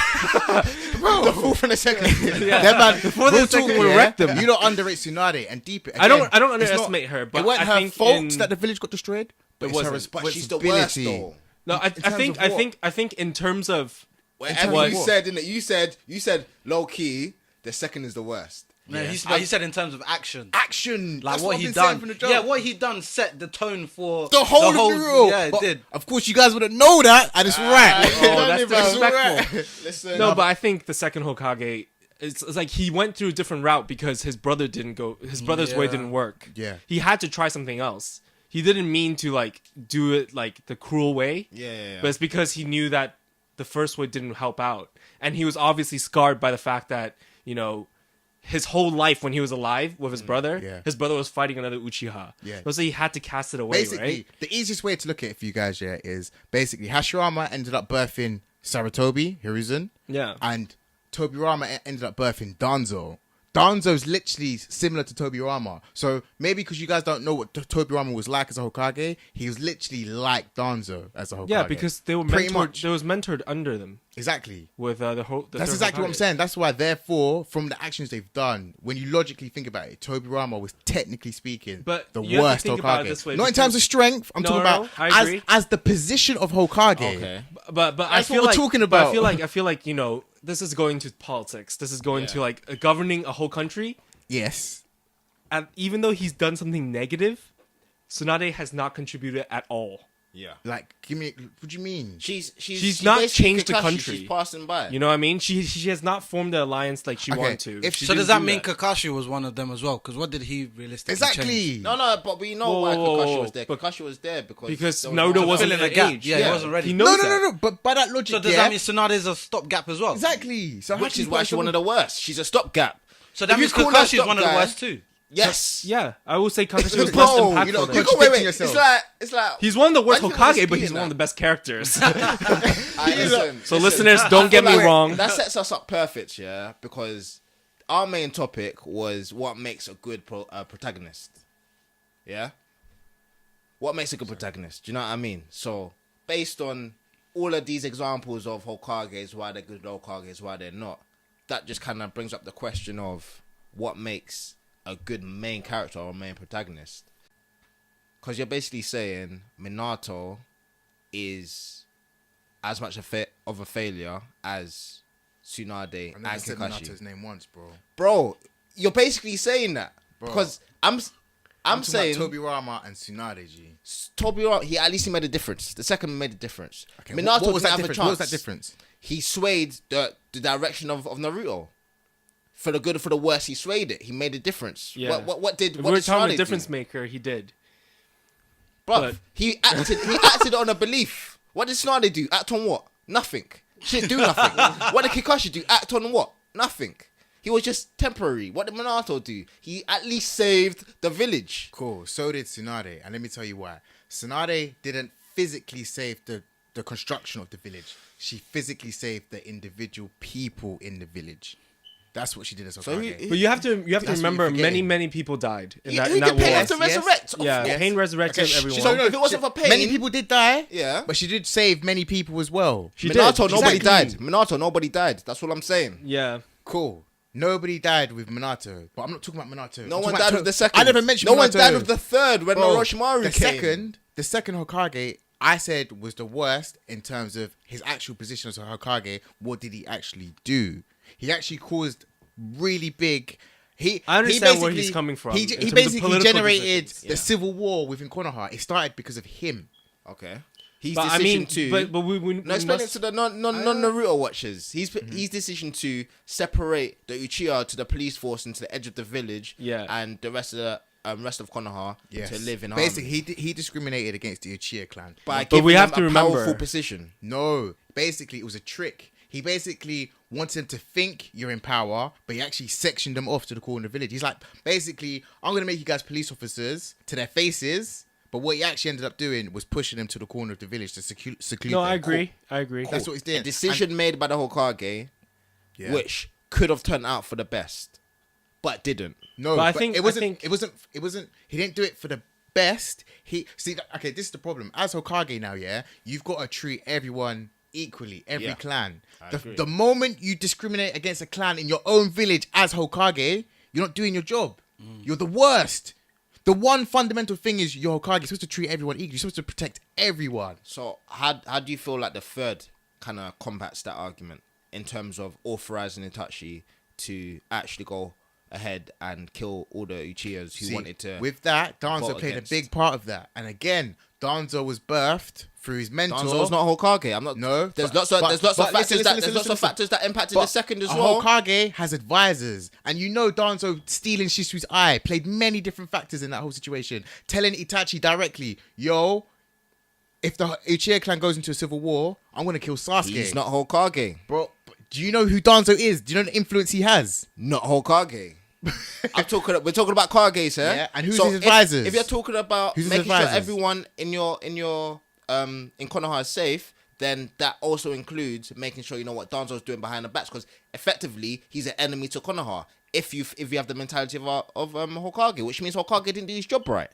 Bro, the fourth and the second. Yeah. That man, The fourth and real the second talk, would yeah, wreck them. You don't underrate Tsunade and deep it. I don't Again, it's not- underestimate her, but it wasn't I her think fault in- that the village got destroyed. But it's her wasn't. But she's the worst, responsibility. though. No, I terms think of I what? think in terms of Whatever what? you said, innit? You said low key. The second is the worst. No, he said in terms of action. Action, Like that's what I've he been saying done. from the jump. Yeah, what he done set the tone for the whole of Naruto. Yeah, it But did. Of course, you guys wouldn't know that, and it's right. oh, that's It's disrespectful. right. Listen, No, but I think the second Hokage, it's like he went through a different route because his brother didn't go. His brother's way Yeah. didn't work. Yeah. he had to try something else. He didn't mean to like do it like the cruel way. Yeah. But it's because he knew that the first way didn't help out, and he was obviously scarred by the fact that his whole life when he was alive with his brother, yeah. his brother was fighting another Uchiha. Yeah. So he had to cast it away, Basically, right? the easiest way to look at it for you guys, yeah, is basically Hashirama ended up birthing Saratobi, Hiruzen, Yeah. and Tobirama ended up birthing Danzo. Danzo's literally similar to Tobirama. So maybe because you guys don't know what Tobirama was like as a Hokage, he was literally like Danzo as a Hokage. Yeah, because they were Pretty mentored. much. They was mentored under them Exactly. with the whole. That's exactly what I'm saying. That's why, therefore, from the actions they've done, when you logically think about it, Tobirama was technically speaking But the you have to worst think Hokage. about it this way, Not in because- terms of strength. I'm No, talking no, about I agree. as the position of Hokage. Okay. But I That's feel what we're like talking but about. I feel like this is going to politics. This is going to like governing a whole country. Yes. And even though he's done something negative, Tsunade has not contributed at all. Yeah. Like, give me. What do you mean? She's not basically changed the Kakashi, country. She's passing by. You know what I mean? She has not formed the alliance like she Okay, wanted to. if She So didn't does that do mean Kakashi was one of them as well? Because what did he realistically change? Exactly. No, but we know Whoa, why whoa, Kakashi whoa, was there. but- Kakashi was there because Because there was Naruto no- wasn't filling at a gap. age. Yeah, he wasn't ready. He No, knows no, that. no. But by that logic, So does yeah, that mean Tsunade is a stopgap as well? exactly. So how Which do you is why put she's one of the worst. She's a stopgap. So that If you means call her Kakashi is one of the stop worst guy- too. Yes. Yeah, I will say Kakashi was less Bro, impactful. you know, than Coach- him. Contradicting yourself. It's like He's one of the worst Why do you think Hokage, he's but he's beating one of that? the best characters. listen, So listeners, don't get me wrong. That sets us up perfect, yeah, because our main topic was what makes a good protagonist. Yeah? What makes a good protagonist? Do you know what I mean? So, based on all of these examples of Hokages, why they're good Hokages, why they're not, that just kind of brings up the question of what makes a good main character or main protagonist. Because you're basically saying Minato is as much of a failure as Tsunade and I never said Kakashi. Minato's name once, bro. Bro, you're basically saying that. Bro. Because I'm saying Tobirama and Tsunade, G. Tobirama, he at least he made a difference. The second made a difference. Okay, Minato what was didn't that have a difference? What was chance. that difference? He swayed the direction of Naruto. For the good or for the worse, he swayed it. He made a difference. Yeah. What did If what we're did talking Tsunade about difference do? maker, he did. Bruv, but- he acted on a belief. What did Tsunade do? Act on what? Nothing. She didn't do nothing. What did Kakashi do? Act on what? Nothing. He was just temporary. What did Minato do? He at least saved the village. Cool. So did Tsunade. And let me tell you why. Tsunade didn't physically save the construction of the village. She physically saved the individual people in the village. That's what she did as a So Hokage. But you have to That's what you're remember forgetting. many people died in He that, did in that Pain war. have to Yes, resurrect. Yeah, Yes. Pain resurrected Okay, everyone. so no, if it wasn't for Pain, many people did die. Yeah. But she did save many people as well. She did. Minato, nobody Exactly. died. Minato, nobody died. That's what I'm saying. Yeah. Cool. Nobody died with Minato. But I'm not talking about Minato. No I'm one talking died about with the second. I never mentioned No one Minato. died with the third when Bro, Orochimaru came. the second Hokage, I said was the worst in terms of his actual position as a Hokage. What did he actually do? He actually caused really big I understand where he's coming from. He in terms of basically political generated decisions. the civil war within Konoha. It started because of him. Okay. His But I decision mean, to but we no, explain it to the non Naruto watchers. His decision to separate the Uchiha to the police force and to the edge of the village, Yeah. and the rest of the rest of Konoha to live in Basically, harmony. he discriminated against the Uchiha clan. By But giving we have them to a remember- powerful position. No, basically it was a trick. He basically wanted them to think you're in power, but he actually sectioned them off to the corner of the village. He's like, basically, I'm gonna make you guys police officers to their faces. But what he actually ended up doing was pushing them to the corner of the village to seclude No, them. I agree. I agree. That's what he's doing. A decision made by the Hokage, Yeah. which could have turned out for the best, but didn't. No, But I but think- it I wasn't. think- It wasn't. He didn't do it for the best. Okay, this is the problem. As Hokage now, yeah, you've got to treat everyone equally. Every Yeah, clan. agree. The moment you discriminate against a clan in your own village as Hokage, you're not doing your job. You're the worst. The one fundamental thing is you're Hokage. You're supposed to treat everyone equally. You're supposed to protect everyone. So how do you feel like the third kind of combats that argument in terms of authorizing Itachi to actually go ahead and kill all the Uchihas who See, wanted to? with that, Danzo vote played against. a big part of that. And again, Danzo was birthed through his mentor. Danzo's not Hokage. I'm not. No, There's but- lots of but- there's lots of but factors listen, that there's listen, lots of listen. factors that impacted But the second as a well. Hokage has advisors, and you know Danzo stealing Shisui's eye played many different factors in that whole situation. Telling Itachi directly, "Yo, if the Uchiha clan goes into a civil war, I'm gonna kill Sasuke." He's not Hokage. bro. Do you know who Danzo is? Do you know the influence he has? Not Hokage. We're talking about Kages here. Yeah, and who's So his advisors? If you're talking about Who's his making sure advisors? everyone in your in Konoha is safe, then that also includes making sure you know what Danzo's doing behind the backs, because effectively he's an enemy to Konoha. If you have the mentality of Hokage, which means Hokage didn't do his job right.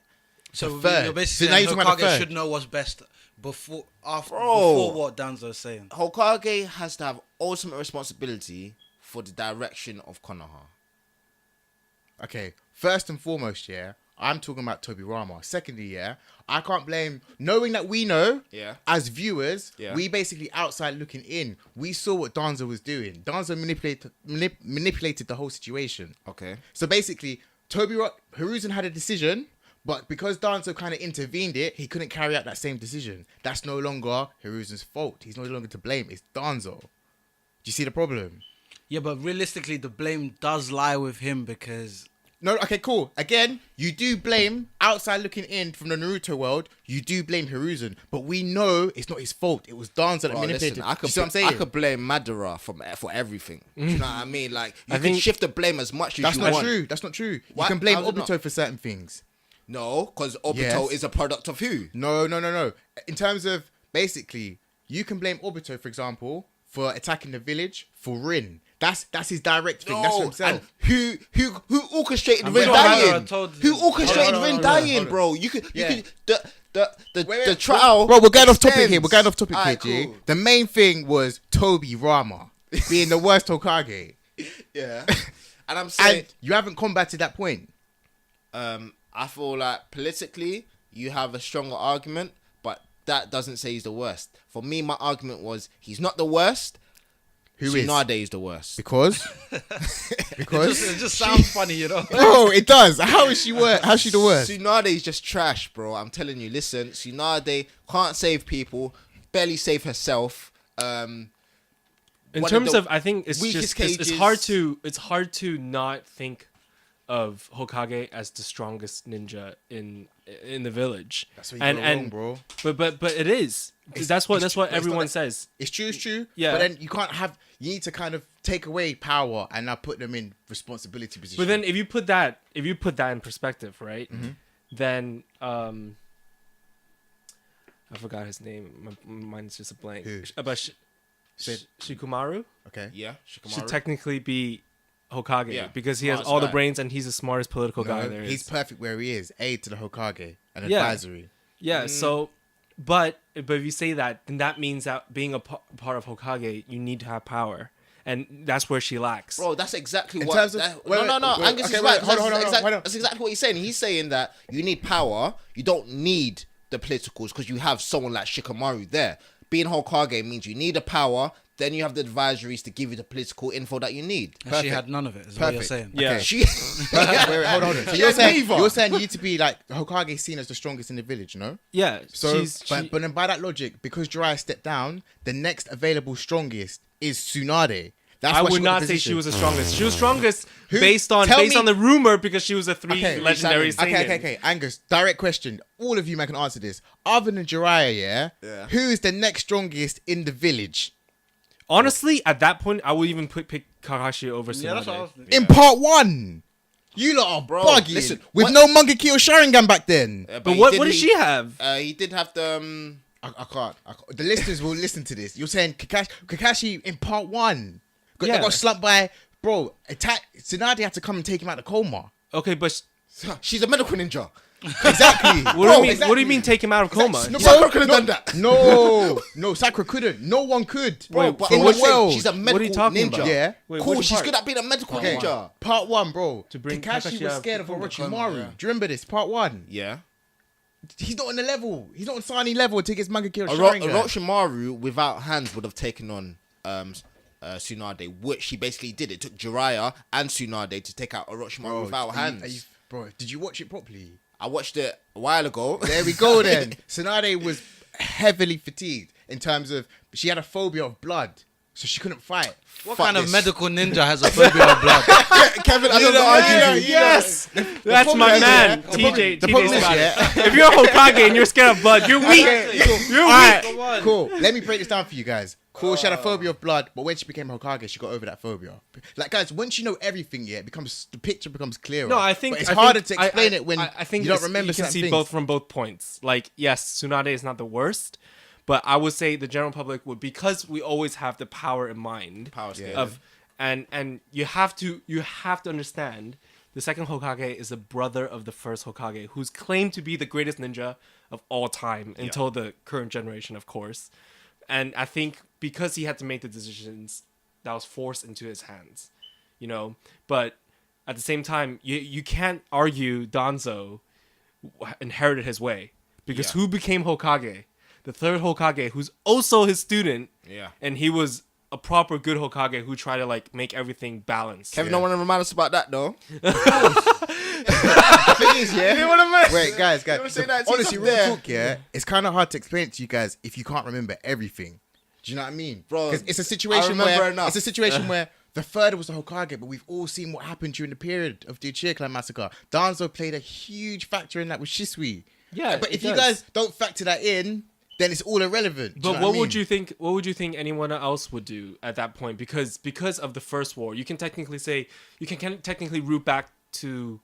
So The third. you're basically So now saying you're talking about the Hokage third. should know what's best before Bro. what Danzo's saying. Hokage has to have ultimate responsibility for the direction of Konoha. Okay, first and foremost, yeah, I'm talking about Tobirama. Secondly, yeah, I can't blame, knowing that we know, Yeah. as viewers, Yeah. we basically outside looking in, we saw what Danzo was doing. Danzo manipulated the whole situation. Okay. So basically, Hiruzen had a decision, but because Danzo kind of intervened it, he couldn't carry out that same decision. That's no longer Hiruzen's fault. He's no longer to blame. It's Danzo. Do you see the problem? Yeah, but realistically, the blame does lie with him because No, okay, cool. Again, you do blame, outside looking in from the Naruto world, you do blame Hiruzen, but we know it's not his fault. It was Danzo that Bro, manipulated. listen, I Do you see what I'm saying? I could blame Madara for everything. Do you know what I mean? Like you I can think- shift the blame as much as That's you not want. true. That's not true. What? You can blame How's it Obito not? for certain things. No, because Obito Yes. is a product of who? No. In terms of, basically, you can blame Obito, for example, for attacking the village for Rin. That's his direct thing. That's for himself. And who orchestrated And Rin when dying? Madara told Who him- orchestrated Hold on, Rin hold on, dying, hold on. bro? You could the Wait, trial. Bro, we're going off topic extends. here. We're going off topic Alright, here, G. cool. The main thing was Tobirama being the worst Hokage. Yeah, and I'm saying, And you haven't combated that point. I feel like politically you have a stronger argument, but that doesn't say he's the worst. For me, my argument was he's not the worst. Who is? Tsunade is the worst. Because? Because? it just sounds funny, you know. Bro, it does. How is she worse? How's she the worst? Tsunade is just trash, bro. I'm telling you. Listen, Tsunade can't save people, barely save herself. In one terms the of, I think it's weakest just it's cages- hard to not think of Hokage as the strongest ninja in the village. That's where you go wrong, bro. But it is. That's what but it's not everyone that- says. It's true. Yeah. But then you can't have. You need to kind of take away power and now put them in responsibility position. But then if you put that in perspective, right? Then I forgot his name. My mind's just a blank. Who? But Shikumaru Okay. Yeah, should Shikamaru. technically be Hokage Yeah, because he has smartest all the guy. brains and he's the smartest political guy No, there he's is. perfect where he is. Aid to the Hokage and Yeah. advisory. Yeah. So, but if you say that, then that means that being a part of Hokage, you need to have power, and that's where she lacks. Bro, that's exactly In what. terms of- wait, no. wait, Angus okay, is wait, right. hold on, That's exactly what he's saying. He's saying that you need power. You don't need the politicals because you have someone like Shikamaru there. Being Hokage means you need the power. then you have the advisories to give you the political info that you need. And she had none of it, is what you're saying. Yeah. Okay. She, wait, hold on. So you're saying you need to be like Hokage is seen as the strongest in the village, no? Yeah. So, but then by that logic, because Jiraiya stepped down, the next available strongest is Tsunade. That's I why she would got not the say position. she was the strongest. She was strongest Who? based on Tell me- the rumor because she was a 3 legendary seinen. Okay. Angus, direct question. All of you man can answer this. Other than Jiraiya, Yeah. who is the next strongest in the village? Honestly, at that point, I would even pick Kakashi over Tsunade. Yeah, that's what I was thinking. In part 1. You lot are Bro, bugging. listen, with what- no Manga Kill Sharingan back then. But what did she have? He did have the. I can't. The listeners will listen to this. You're saying Kakashi in part 1. They Yeah. got slumped by... Bro, Tsunade had to come and take him out of the coma. Okay, but She's a medical ninja. Exactly. what do you mean take him out of coma? No, Sakura could have done that. No, Sakura couldn't. No one could. Bro, Wait, but in I'm the saying world. she's a medical What are you talking ninja. about? Yeah. Wait, Cool, which she's part? good at being a medical Okay. ninja. Part 1, bro. To bring Kakashi Kakashi was out scared of from the Orochimaru. coma, yeah. Do you remember this? Part 1. Yeah. He's not on the level. He's not on Sani level to get his Manga Kill Oro- Sharingan. Orochimaru, without hands, would have taken on Tsunade, which he basically did. It took Jiraiya and Tsunade to take out Orochimaru without hands. Bro, did you watch it properly? I watched it a while ago. There we go then. Tsunade was heavily fatigued in terms of she had a phobia of blood, so she couldn't fight. What Fuck kind of this. medical ninja has a phobia of blood? Kevin, I don't know. yeah, Yes, that's problem my is, man, yeah, TJ. the problem TJ's is, got yeah. it. If you're a Hokage and you're scared of blood, you're weak. You're All weak. right, cool. Let me break this down for you guys. Cool, she had a phobia of blood, but when she became Hokage, she got over that phobia. Like, guys, once you know everything, yeah, the picture becomes clearer. No, I think but it's I harder think- to explain it when I think you don't it's- remember You can certain see things. both from both points. Like, yes, Tsunade is not the worst, but I would say the general public would, because we always have the power in mind Power scale. of, and you have to understand the second Hokage is the brother of the first Hokage, who's claimed to be the greatest ninja of all time until the current generation, of course. And I think because he had to make the decisions, that was forced into his hands, you know. But at the same time, you can't argue Danzo inherited his way, because who became Hokage? The third Hokage, who's also his student, and he was a proper good Hokage who tried to like make everything balanced. Kevin, don't want to remind us about that though. Please, yeah. You know what I mean? Wait, guys, Don't say that, honestly, she's real up there. talk, yeah. It's kind of hard to explain it to you guys if you can't remember everything. Do you know what I mean, Bro, 'Cause it's a I situation remember where enough. it's a situation where the third was the Hokage, but we've all seen what happened during the period of the Uchiha Clan massacre. Danzo played a huge factor in that with Shisui. Yeah, but it if you does. guys don't factor that in, then it's all irrelevant. Do But you know what I mean? would you think? What would you think anyone else would do at that point? Because of the first war, you can technically say technically root back to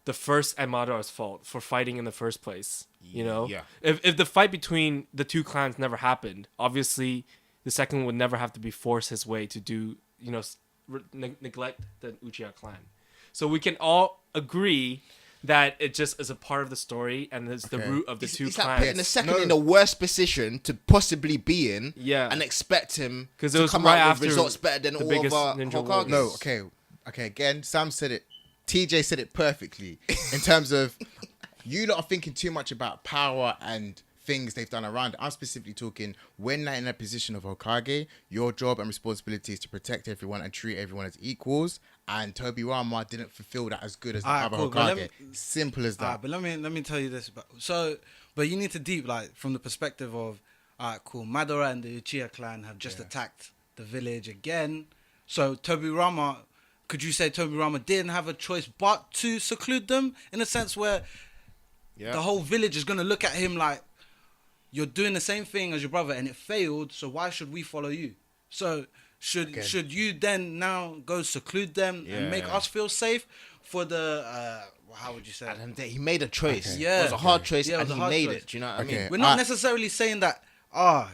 the first Amada's fault for fighting in the first place. You know, Yeah. If the fight between the two clans never happened, obviously the second would never have to be forced his way to do, you know, neglect the Uchiha clan. So we can all agree that it just is a part of the story and it's the root of the two It's like clans. putting the second No. in the worst position to possibly be in, Yeah. and expect him 'Cause it to was come right out after with results better than the all biggest of our Ninja Hokages. No, okay. Again, Sam said it. TJ said it perfectly in terms of you lot are thinking too much about power and things they've done around. I'm specifically talking when they're in a position of Hokage, your job and responsibility is to protect everyone and treat everyone as equals. And Tobirama didn't fulfill that as good as the Alright, other cool, but Hokage. Simple as that. Alright, but let me tell you this. But you need to deep like from the perspective of, alright, cool. Madara and the Uchiha clan have just attacked the village again. So Tobirama, could you say Tobirama didn't have a choice but to seclude them in a sense where the whole village is gonna look at him like you're doing the same thing as your brother and it failed. So why should we follow you? So should you then now go seclude them and make us feel safe for the how would you say? And he made a choice. Okay. It was a hard choice, Yeah, it and was a he hard made choice. it. Do you know what I Okay. mean? We're not necessarily saying that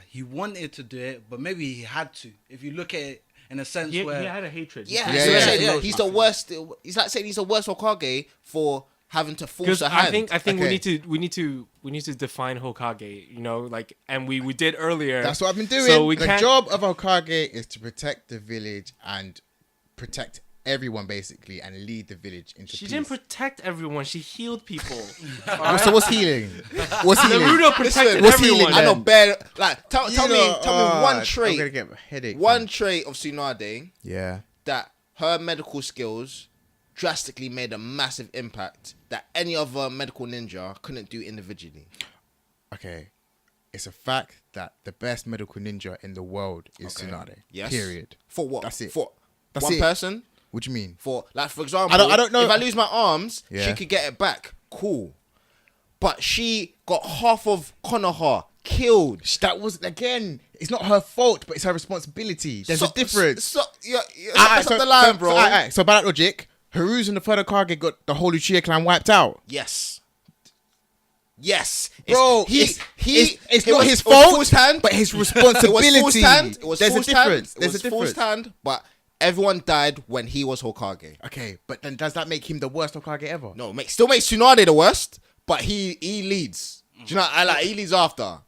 he wanted to do it, but maybe he had to. If you look at it in a sense he where had a hatred. Yeah, Yeah, so yeah, saying, yeah. he's the worst. It's like saying he's the worst Hokage for having to force Because a hand. I think Okay. we need to define Hokage, you know, like, and we did earlier. That's what I've been doing. So we the can't. job of Hokage is to protect the village and protect everyone basically and lead the village into She peace. didn't protect everyone. She healed people. So what's healing? What's healing? Naruto protected what's everyone. healing I know then? bare. Like, tell me one I'm trait. gonna get a headache. One man. trait of Tsunade Yeah. that her medical skills drastically made a massive impact that any other medical ninja couldn't do individually. Okay. It's a fact that the best medical ninja in the world is Tsunade. Yes. Period. For what? That's it. For That's one it. person? What do you mean? For, like, for example, I don't know. if I lose my arms, Yeah. she could get it back. Cool. But she got half of Konoha killed. That was again. It's not her fault, but it's her responsibility. There's a difference. That's not the line, bro. So by that logic, Hiruzen and the third Hokage got the whole Uchiha clan wiped out. Yes. Yes. Bro, it's not was- his it was fault, forced hand. but his responsibility. It was forced hand. It was There's a forced difference. hand. There's a It was forced difference. hand, but everyone died when he was Hokage. Okay, but then does that make him the worst Hokage ever? No, still makes Tsunade the worst, but he leads. Do you know? He leads after.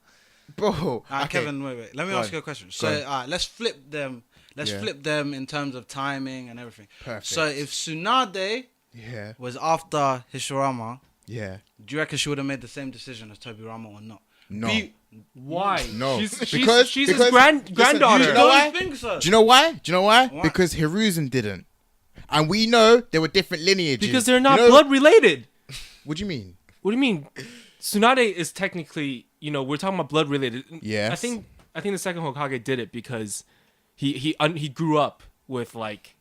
Bro. Okay. Kevin, wait. Let me Go ask on. you a question. Go So, on. let's flip them. Let's Yeah. flip them in terms of timing and everything. Perfect. So, if Tsunade Yeah. was after Hishirama, Yeah. do you reckon she would have made the same decision as Tobirama or not? No. Why? No. She's Because- his because- granddaughter. you know why? Don't think so. Do you know why? Why? Because Hiruzen didn't. And we know there were different lineages. Because they're not You know- blood related. What do you mean? What do you mean? Tsunade is technically, we're talking about blood related. Yes. I think the second Hokage did it because he grew up with like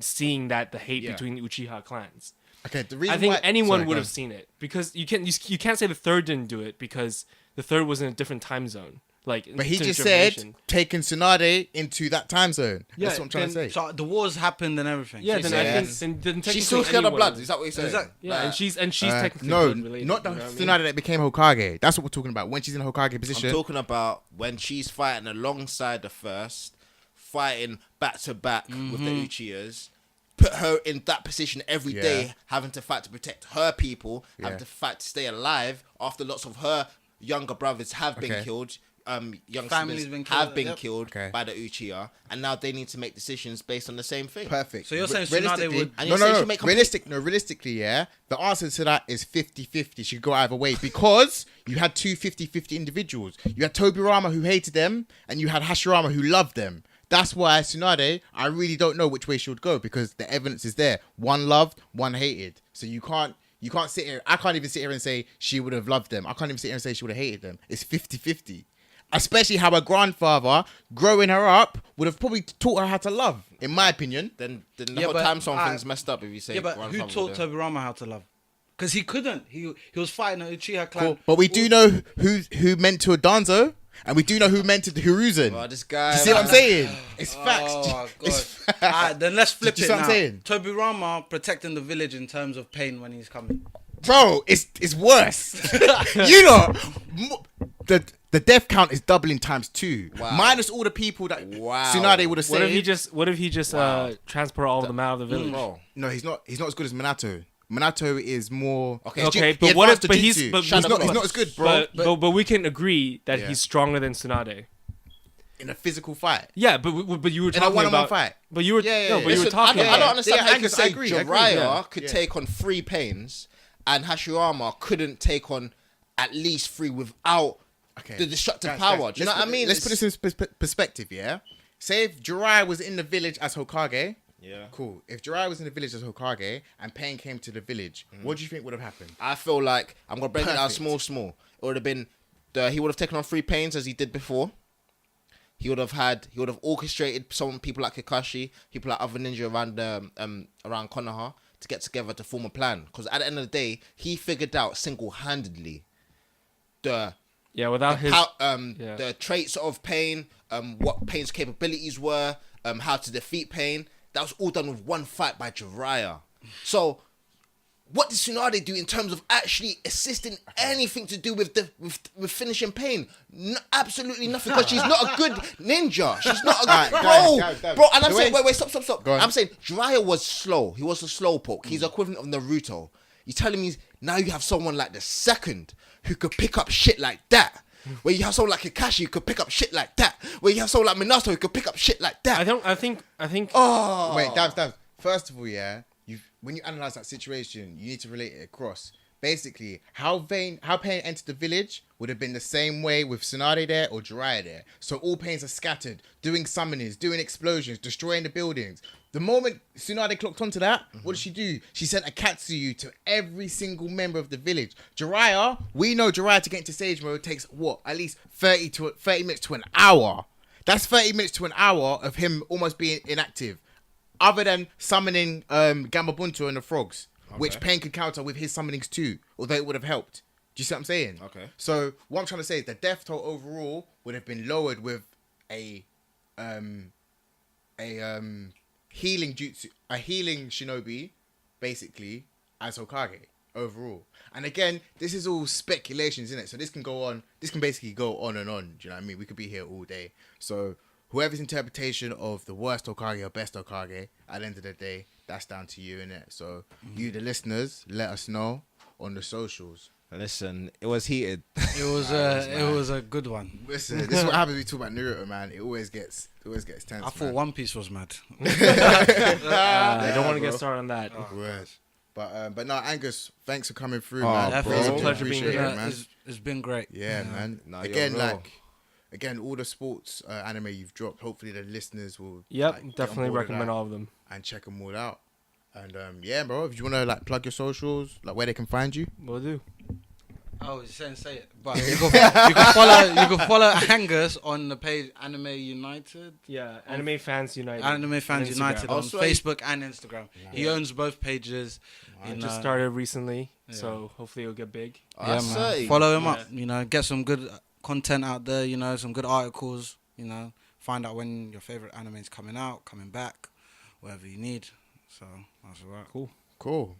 seeing that the hate Yeah. between the Uchiha clans. Okay, the reason I think why... anyone Sorry, would go have seen it because you can't say the third didn't do it because the third was in a different time zone. Like, But he to just information. said taking Tsunade into that time zone. Yeah, That's what I'm trying to say. So the wars happened and everything. Yeah, So then you I said- think then technically She's still scared of anyone blood. would- Is that what you're saying? Exactly. Yeah, and she's technically no, blood related. not the you know what I Tsunade mean? that became Hokage. That's what we're talking about. When she's in a Hokage position. I'm talking about when she's fighting alongside the first, fighting back to back with the Uchihas. Put her in that position every Yeah. day, having to fight to protect her people, Yeah. having to fight to stay alive after lots of her younger brothers have been Okay. killed. Young Family's siblings been have killed, been yep. killed Okay. by the Uchiha, and now they need to make decisions based on the same thing. Perfect. So you're saying Realistically- Tsunade would- And No, you're saying no, she'll no. make complete- Realistically, yeah. The answer to that is 50-50. She could go either way because you had two 50-50 individuals. You had Tobirama who hated them, and you had Hashirama who loved them. That's why Tsunade, I really don't know which way she would go because the evidence is there. One loved, one hated. So you can't sit here. I can't even sit here and say she would have loved them. I can't even sit here and say she would have hated them. It's 50-50. Especially how her grandfather, growing her up, would have probably taught her how to love, in my opinion. Then the Yeah, whole but time zone I- thing's messed up if you say. Yeah, but who grandfather taught would have- Tobirama how to love? Because he couldn't. He was fighting an Uchiha clan. Cool. But we do know who mentored Danzo, and we do know who mentored Hiruzen. Oh, this guy. Do you see what I'm saying? It's facts. Oh, It's God. facts. Alright, then let's flip Do you it see now. what I'm saying? Tobirama protecting the village in terms of pain when he's coming. Bro, it's worse. You know, the death count is doubling times 2. Wow. Minus all the people that Wow. Tsunade would have What if he saved. just Wow. transport all of them out of the village? Bro. No, he's not as good as Minato. Minato is more... Okay. Okay, he but what if? advanced But to he's jutsu. but He's not as good, bro. But we can agree that Yeah. he's stronger than Tsunade. In a physical fight. Yeah, but you were In a talking one-on-one about fight. But you were Yeah, yeah, no, yeah. but you were Listen, talking. I don't about understand Yeah, how you Angus, could I say agree, I agree. Jiraiya Yeah. could Yeah. take on 3 pains and Hashirama couldn't take on at least 3 without the destructive power. Do you know what I mean? Let's put this in perspective, yeah? Say if Jiraiya was in the village as Hokage... Yeah. Cool. If Jiraiya was in the village as Hokage and Pain came to the village, what do you think would have happened? I feel like I'm gonna break it down Perfect. small. It would have been he would have taken on 3 pains as he did before. He would have orchestrated some people like Kakashi, people like other ninja around Konoha to get together to form a plan. Because at the end of the day, he figured out single-handedly without his the traits of Pain, what Pain's capabilities were, how to defeat Pain. That was all done with one fight by Jiraiya. So, what did Tsunade do in terms of actually assisting anything to do with with finishing Pain? Absolutely nothing, because she's not a good ninja. She's not a Alright, good guys. bro. And I'm The saying, way- wait, stop. Go on. I'm saying Jiraiya was slow. He was a slowpoke. He's equivalent of Naruto. You're telling me now you have someone like the second who could pick up shit like that. Where you have someone like Kakashi who could pick up shit like that. Where you have someone like Minato who could pick up shit like that. I think Oh, Wait, Dabs. first of all, yeah, when you analyze that situation, you need to relate it across. Basically, how Pain entered the village would have been the same way with Tsunade there or Jiraiya there. So all Pains are scattered, doing summonings, doing explosions, destroying the buildings. The moment Tsunade clocked onto that, what did she do? She sent a Katsuyu to every single member of the village. Jiraiya, we know Jiraiya to get into Sage mode takes what? At least 30 minutes to an hour. That's 30 minutes to an hour of him almost being inactive. Other than summoning Gamabunto and the frogs. Which Pain could counter with his summonings too, although it would have helped. Do you see what I'm saying? Okay. So what I'm trying to say is the death toll overall would have been lowered with a healing jutsu, a healing shinobi, basically, as Hokage overall. And again, this is all speculations, isn't it? So this can go on. This can basically go on and on. Do you know what I mean? We could be here all day. So whoever's interpretation of the worst Hokage or best Hokage, at the end of the day, that's down to you, innit? So you, the listeners, let us know on the socials. Listen, it was heated. It was a good one. Listen, this is what happens when we talk about Naruto, man. It always gets tense. I thought One Piece was mad. I don't want to get started on that. Word. But no, Angus, thanks for coming through, Oh, man. definitely. It's a pleasure being Appreciate here, it, man. It's been great. Yeah, man. No, Again, you're real. all the sports anime you've dropped, hopefully the listeners will Yep, get on definitely board with recommend that all of them. and check them all out. And yeah, bro, if you want to plug your socials, where they can find you. Will do. Oh, you're saying say it. But you can follow Angus on the page Anime United. Yeah, Anime Fans United. Anime Fans on Instagram. United on Also, Facebook and Instagram. He owns both pages. I in, just started recently, so hopefully it'll get big. Yeah, That's man. it. Follow him up. Yeah. Get some good content out there. Some good articles. Find out when your favorite anime is coming out, coming back, whatever you need. So that's alright. Cool.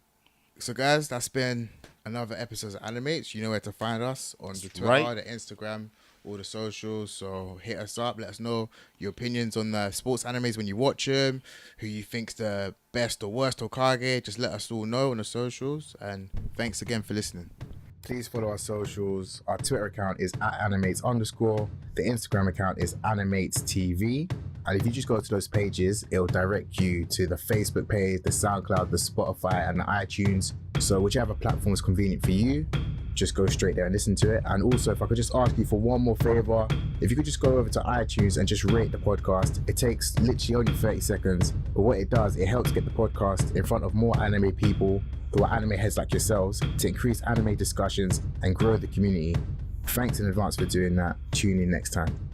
So guys, that's been another episode of Animates. You know where to find us on the Twitter, right. the Instagram, all the socials. So hit us up. Let us know your opinions on the sports animes when you watch them. Who you think's the best or worst Hokage. Just let us all know on the socials. And thanks again for listening. Please follow our socials. Our Twitter account is @animates_. The Instagram account is animatestv. And if you just go to those pages, it'll direct you to the Facebook page, the SoundCloud, the Spotify, and the iTunes. So whichever platform is convenient for you, just go straight there and listen to it. And also, if I could just ask you for one more favor, if you could just go over to iTunes and just rate the podcast. It takes literally only 30 seconds, but what it does, it helps get the podcast in front of more anime people who are anime heads like yourselves to increase anime discussions and grow the community. Thanks in advance for doing that. Tune in next time.